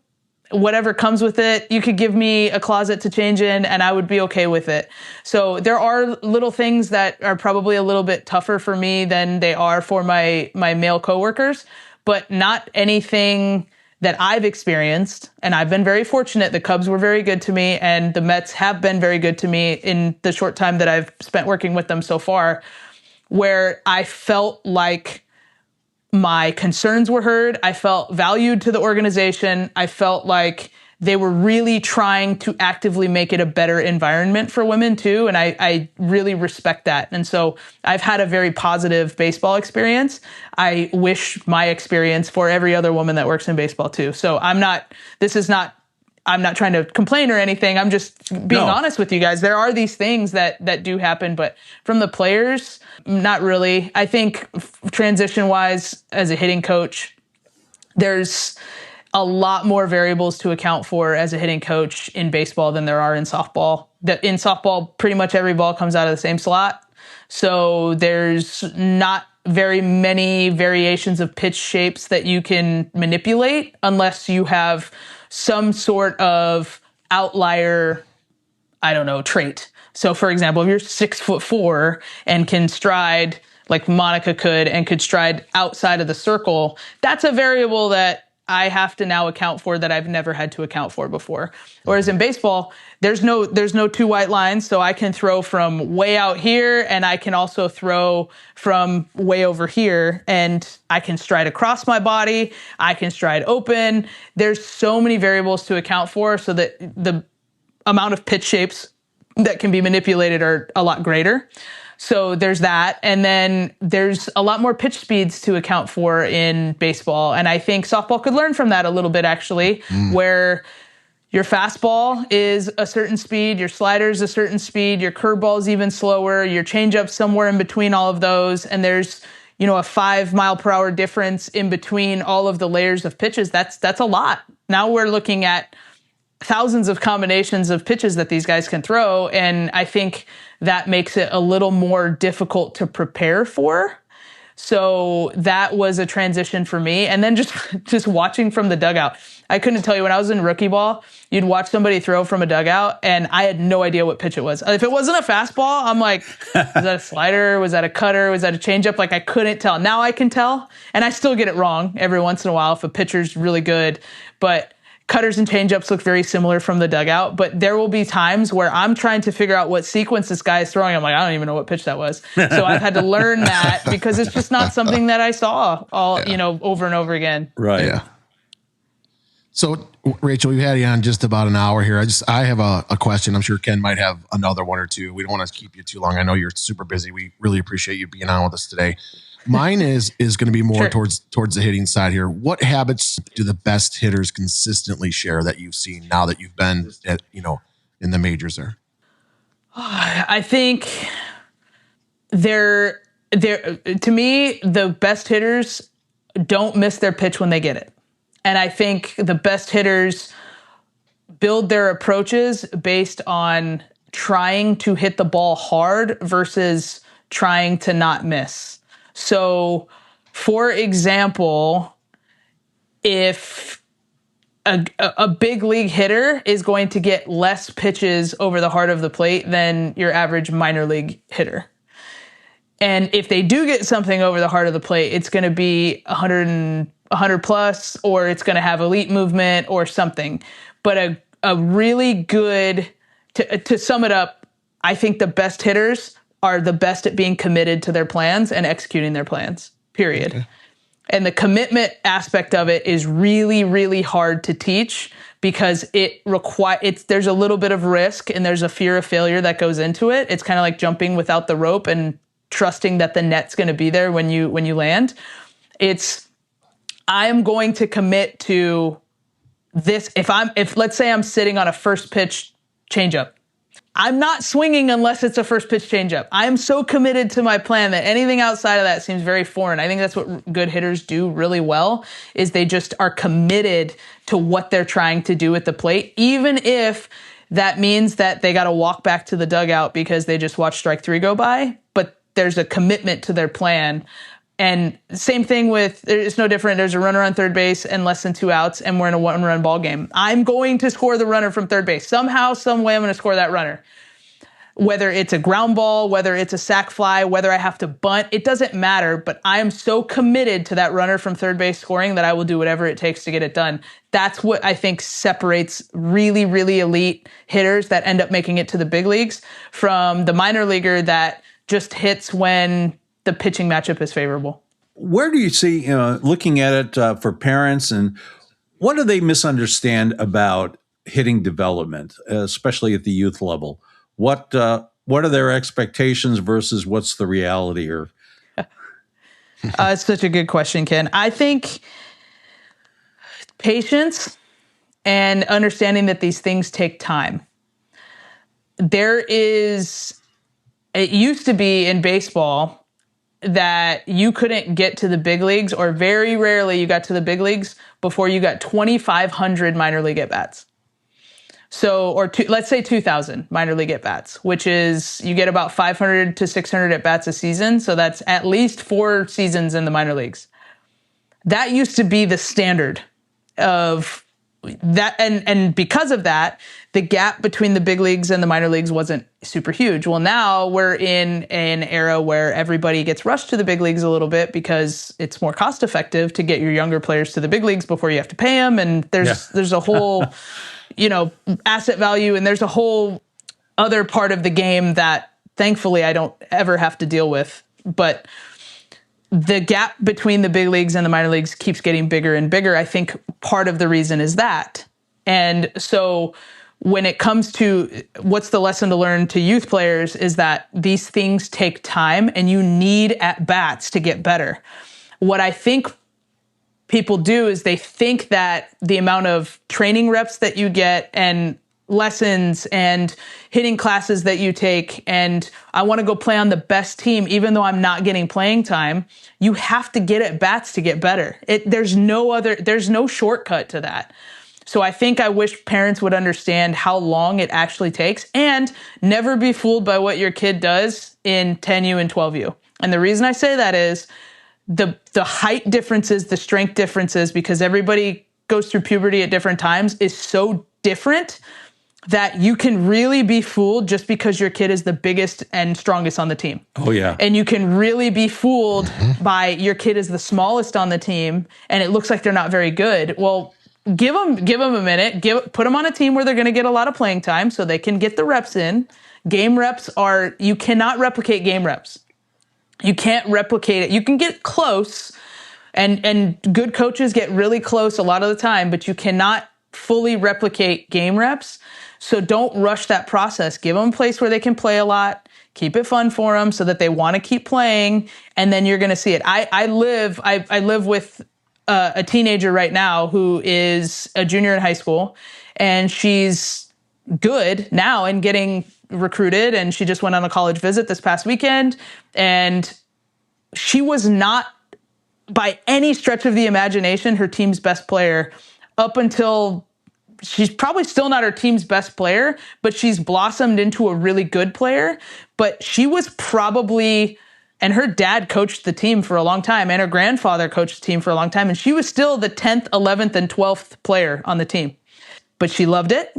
whatever comes with it, you could give me a closet to change in and I would be okay with it. So there are little things that are probably a little bit tougher for me than they are for my male coworkers, but not anything that I've experienced, and I've been very fortunate. The Cubs were very good to me, and the Mets have been very good to me in the short time that I've spent working with them so far, where I felt like my concerns were heard. I felt valued to the organization. I felt like they were really trying to actively make it a better environment for women too. And I really respect that. And so I've had a very positive baseball experience. I wish my experience for every other woman that works in baseball too. So I'm not trying to complain or anything. I'm just being honest with you guys. There are these things that do happen, but from the players, not really. I think transition wise, as a hitting coach, there's a lot more variables to account for as a hitting coach in baseball than there are in softball. In softball, pretty much every ball comes out of the same slot. So there's not very many variations of pitch shapes that you can manipulate unless you have some sort of outlier, trait. So for example, if you're 6'4" and can stride like Monica could and could stride outside of the circle, that's a variable that I have to now account for that I've never had to account for before. Whereas in baseball, there's no two white lines. So I can throw from way out here and I can also throw from way over here, and I can stride across my body. I can stride open. There's so many variables to account for so that the amount of pitch shapes that can be manipulated are a lot greater. So there's that. And then there's a lot more pitch speeds to account for in baseball. And I think softball could learn from that a little bit, actually, where your fastball is a certain speed, your slider is a certain speed, your curveball is even slower, your changeup somewhere in between all of those. And there's, a 5 mile per hour difference in between all of the layers of pitches. That's a lot. Now we're looking at thousands of combinations of pitches that these guys can throw. And I think that makes it a little more difficult to prepare for. So that was a transition for me. And then just watching from the dugout. I couldn't tell you, when I was in rookie ball, you'd watch somebody throw from a dugout and I had no idea what pitch it was. If it wasn't a fastball, I'm like, was that a slider? Was that a cutter? Was that a changeup? Like, I couldn't tell. Now I can tell. And I still get it wrong every once in a while if a pitcher's really good. But cutters and changeups look very similar from the dugout, but there will be times where I'm trying to figure out what sequence this guy is throwing. I'm like, I don't even know what pitch that was. So I've had to learn that because it's just not something that I saw over and over again. Right. Yeah. So Rachel, we've had you on just about an hour here. I have a question. I'm sure Ken might have another one or two. We don't want to keep you too long. I know you're super busy. We really appreciate you being on with us today. Mine is going to be more towards the hitting side here. What habits do the best hitters consistently share that you've seen now that you've been in the majors there? I think to me, the best hitters don't miss their pitch when they get it. And I think the best hitters build their approaches based on trying to hit the ball hard versus trying to not miss. So, for example, if a big league hitter is going to get less pitches over the heart of the plate than your average minor league hitter. And if they do get something over the heart of the plate, it's going to be 100 100 plus, or it's going to have elite movement or something. But a really good, to sum it up, I think the best hitters are the best at being committed to their plans and executing their plans, period. Okay. And the commitment aspect of it is really, really hard to teach because there's a little bit of risk and there's a fear of failure that goes into it. It's kind of like jumping without the rope and trusting that the net's going to be there when you land. I am going to commit to this. If let's say I'm sitting on a first pitch changeup, I'm not swinging unless it's a first pitch changeup. I am so committed to my plan that anything outside of that seems very foreign. I think that's what good hitters do really well, is they just are committed to what they're trying to do at the plate, even if that means that they got to walk back to the dugout because they just watched strike 3 go by. But there's a commitment to their plan. And same thing it's no different. There's a runner on third base and less than 2 outs, and we're in a 1-run ball game. I'm going to score the runner from third base. Somehow, some way, I'm going to score that runner. Whether it's a ground ball, whether it's a sac fly, whether I have to bunt, it doesn't matter. But I am so committed to that runner from third base scoring that I will do whatever it takes to get it done. That's what I think separates really, really elite hitters that end up making it to the big leagues from the minor leaguer that just hits when the pitching matchup is favorable. Where do you see, looking at it for parents, and what do they misunderstand about hitting development, especially at the youth level? What are their expectations versus what's the reality? Or it's such a good question, Ken. I think patience and understanding that these things take time. It used to be in baseball that you couldn't get to the big leagues, or very rarely you got to the big leagues before you got 2,500 minor league at-bats. So, let's say 2,000 minor league at-bats, which is you get about 500 to 600 at-bats a season. So that's at least 4 seasons in the minor leagues. That used to be the standard of that. And because of that, the gap between the big leagues and the minor leagues wasn't super huge. Well, now we're in an era where everybody gets rushed to the big leagues a little bit because it's more cost effective to get your younger players to the big leagues before you have to pay them. And there's a whole, asset value, and there's a whole other part of the game that thankfully I don't ever have to deal with. But the gap between the big leagues and the minor leagues keeps getting bigger and bigger. I think part of the reason is that. And so when it comes to what's the lesson to learn to youth players is that these things take time and you need at-bats to get better. What I think people do is they think that the amount of training reps that you get and lessons and hitting classes that you take, and I want to go play on the best team, even though I'm not getting playing time, you have to get at bats to get better. There's no shortcut to that. So I wish parents would understand how long it actually takes, and never be fooled by what your kid does in 10U and 12U. And the reason I say that is the height differences, the strength differences, because everybody goes through puberty at different times, is so different that you can really be fooled just because your kid is the biggest and strongest on the team. Oh, yeah. And you can really be fooled by your kid is the smallest on the team and it looks like they're not very good. Well, give them a minute, put them on a team where they're going to get a lot of playing time so they can get the reps in. Game reps you cannot replicate game reps. You can't replicate it. You can get close, and good coaches get really close a lot of the time, but you cannot fully replicate game reps. So don't rush that process. Give them a place where they can play a lot. Keep it fun for them so that they want to keep playing, and then you're going to see it. I live with a teenager right now who is a junior in high school, and she's good now and getting recruited, and she just went on a college visit this past weekend, and she was not by any stretch of the imagination her team's best player up until she's probably still not her team's best player, but she's blossomed into a really good player. But she was probably, and her dad coached the team for a long time, and her grandfather coached the team for a long time, and she was still the 10th, 11th, and 12th player on the team. But she loved it.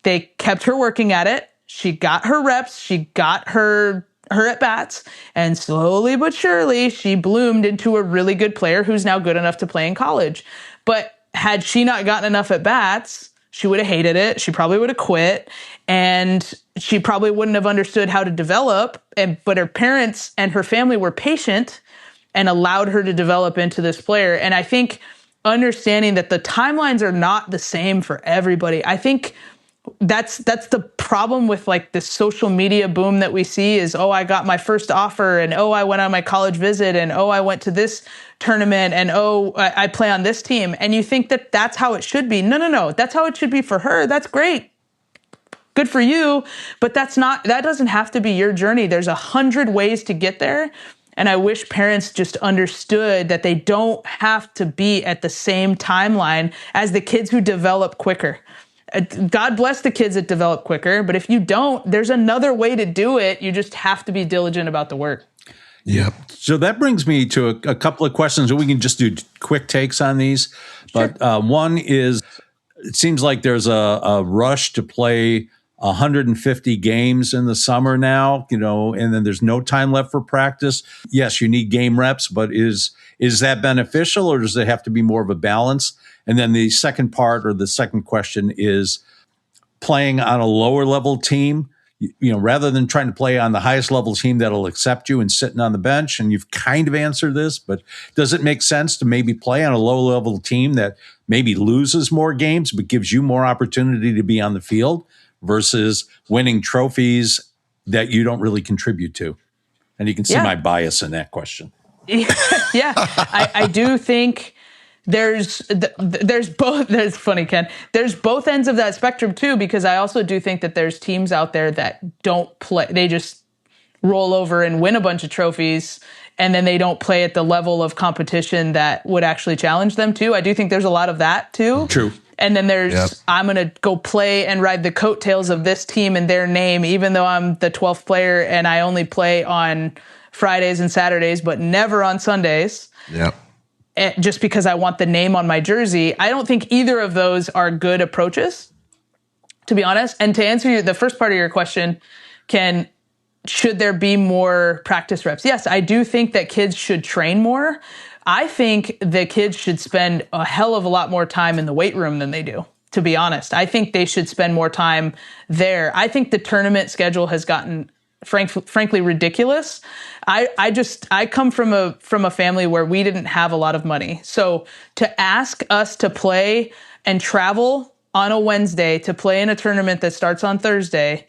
They kept her working at it. She got her reps. She got her her at bats, and slowly but surely she bloomed into a really good player who's now good enough to play in college. But had she not gotten enough at bats, she would have hated it. She probably would have quit, and she probably wouldn't have understood how to develop. But her parents and her family were patient and allowed her to develop into this player. And I think understanding that the timelines are not the same for everybody. I think that's the problem with like this social media boom that we see is, oh, I got my first offer, and oh, I went on my college visit, and oh, I went to this tournament, and oh, I play on this team. And you think that that's how it should be. No. That's how it should be for her. That's great. Good for you. But that doesn't have to be your journey. There's 100 ways to get there. And I wish parents just understood that they don't have to be at the same timeline as the kids who develop quicker. God bless the kids that develop quicker, but if you don't, there's another way to do it. You just have to be diligent about the work. Yep. So that brings me to a couple of questions. We can just do quick takes on these. But one is, it seems like there's a rush to play 150 games in the summer now, and then there's no time left for practice. Yes, you need game reps, but is that beneficial, or does it have to be more of a balance? And then the second part, or the second question, is playing on a lower level team, rather than trying to play on the highest level team that'll accept you and sitting on the bench. And you've kind of answered this, but does it make sense to maybe play on a low level team that maybe loses more games, but gives you more opportunity to be on the field versus winning trophies that you don't really contribute to? And you can see my bias in that question. Yeah, I do think there's both. There's funny, Ken. There's both ends of that spectrum too, because I also do think that there's teams out there that don't play. They just roll over and win a bunch of trophies, and then they don't play at the level of competition that would actually challenge them too. I do think there's a lot of that too. True. And then there's, I'm going to go play and ride the coattails of this team in their name, even though I'm the 12th player and I only play on Fridays and Saturdays, but never on Sundays. Yeah. Just because I want the name on my jersey. I don't think either of those are good approaches, to be honest. And to answer the first part of your question, Ken, should there be more practice reps? Yes, I do think that kids should train more. I think the kids should spend a hell of a lot more time in the weight room than they do, to be honest. I think they should spend more time there. I think the tournament schedule has gotten frankly ridiculous. I come from a family where we didn't have a lot of money. So to ask us to play and travel on a Wednesday to play in a tournament that starts on Thursday,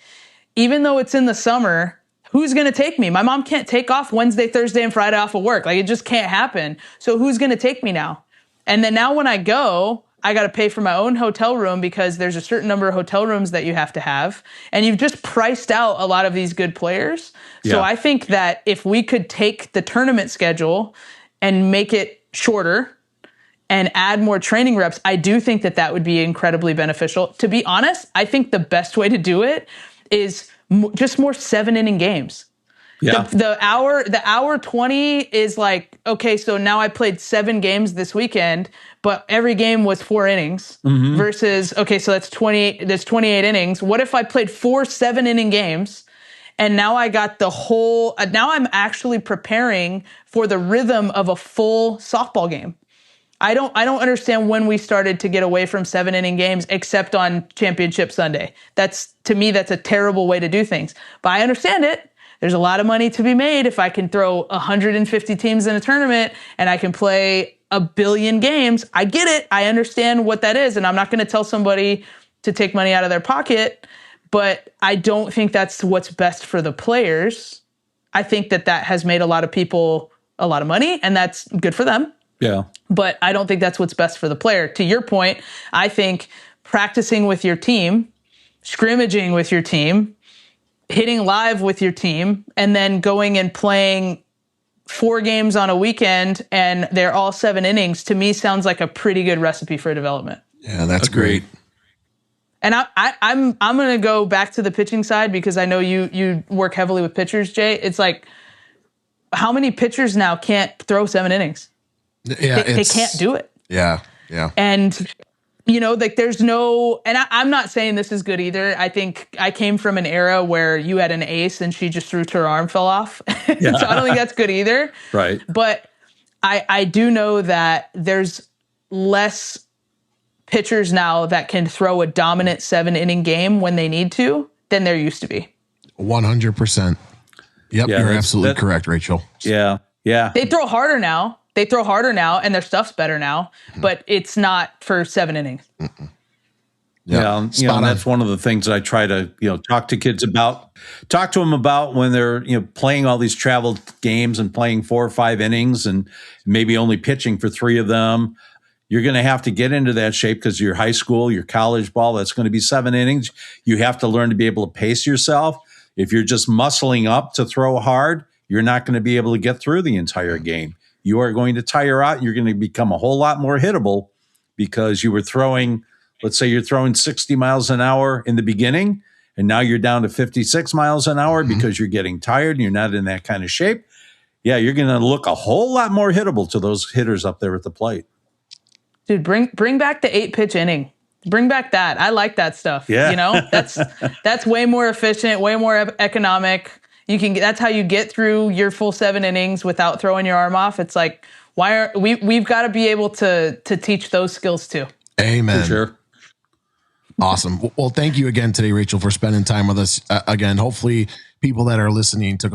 even though it's in the summer, who's going to take me? My mom can't take off Wednesday, Thursday, and Friday off of work. Like, it just can't happen. So who's going to take me now? And then now when I go, I got to pay for my own hotel room because there's a certain number of hotel rooms that you have to have. And you've just priced out a lot of these good players. Yeah. So I think that if we could take the tournament schedule and make it shorter and add more training reps, I do think that that would be incredibly beneficial. To be honest, I think the best way to do it is just more 7-inning games. Yeah. The hour 20 is like, okay, so now I played 7 games this weekend, but every game was 4 innings versus, okay, so that's 28 innings. What if I played 4 7-inning games and now I got the whole, now I'm actually preparing for the rhythm of a full softball game. I don't understand when we started to get away from 7-inning games except on Championship Sunday. To me, that's a terrible way to do things. But I understand it. There's a lot of money to be made if I can throw 150 teams in a tournament and I can play 1 billion games. I get it. I understand what that is. And I'm not going to tell somebody to take money out of their pocket, but I don't think that's what's best for the players. I think that has made a lot of people a lot of money, and that's good for them. Yeah. But I don't think that's what's best for the player. To your point, I think practicing with your team, scrimmaging with your team, hitting live with your team, and then going and playing 4 games on a weekend and they're all 7 innings, to me sounds like a pretty good recipe for development. Yeah, that's great. And I'm going to go back to the pitching side because I know you work heavily with pitchers, Jay. It's like, how many pitchers now can't throw 7 innings? Yeah, they can't do it. Yeah, yeah. And like there's no, and I'm not saying this is good either. I think I came from an era where you had an ace and she just threw to her arm fell off. So I don't think that's good either. Right. But I do know that there's less pitchers now that can throw a dominant 7-inning game when they need to than there used to be. 100%. Yep, you're absolutely correct, Rachel. Yeah. They throw harder now. And their stuff's better now, but it's not for 7 innings. Yeah, and that's one of the things that I try to, talk to kids about. Talk to them about when they're, playing all these travel games and playing 4 or 5 innings and maybe only pitching for 3 of them. You're going to have to get into that shape because your high school, your college ball, that's going to be 7 innings. You have to learn to be able to pace yourself. If you're just muscling up to throw hard, you're not going to be able to get through the entire game. You are going to tire out. You're going to become a whole lot more hittable because you were throwing, let's say you're throwing 60 miles an hour in the beginning, and now you're down to 56 miles an hour because you're getting tired and you're not in that kind of shape. Yeah, you're going to look a whole lot more hittable to those hitters up there at the plate. Dude, bring back the 8-pitch inning. Bring back that. I like that stuff. Yeah. That's way more efficient, way more economic. That's how you get through your full 7 innings without throwing your arm off. It's like, we've got to be able to teach those skills too. Amen. For sure. Awesome. Well, thank you again today, Rachel, for spending time with us. Again, hopefully people that are listening took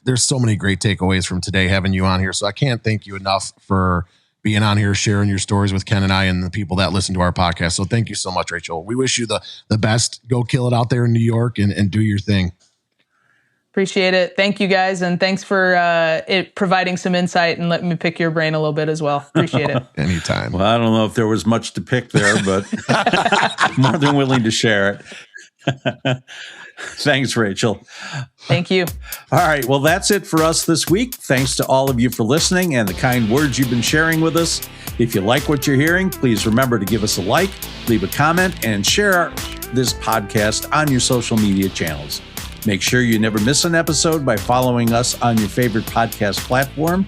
there's so many great takeaways from today having you on here. So I can't thank you enough for being on here, sharing your stories with Ken and I and the people that listen to our podcast. So thank you so much, Rachel. We wish you the best. Go kill it out there in New York and do your thing. Appreciate it. Thank you guys. And thanks for providing some insight and letting me pick your brain a little bit as well. Appreciate it. Anytime. Well, I don't know if there was much to pick there, but more than willing to share it. Thanks, Rachel. Thank you. All right. Well, that's it for us this week. Thanks to all of you for listening and the kind words you've been sharing with us. If you like what you're hearing, please remember to give us a like, leave a comment, and share this podcast on your social media channels. Make sure you never miss an episode by following us on your favorite podcast platform.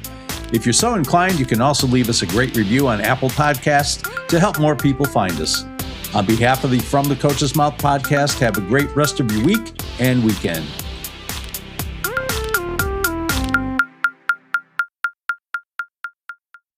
If you're so inclined, you can also leave us a great review on Apple Podcasts to help more people find us. On behalf of the From the Coach's Mouth podcast, have a great rest of your week and weekend.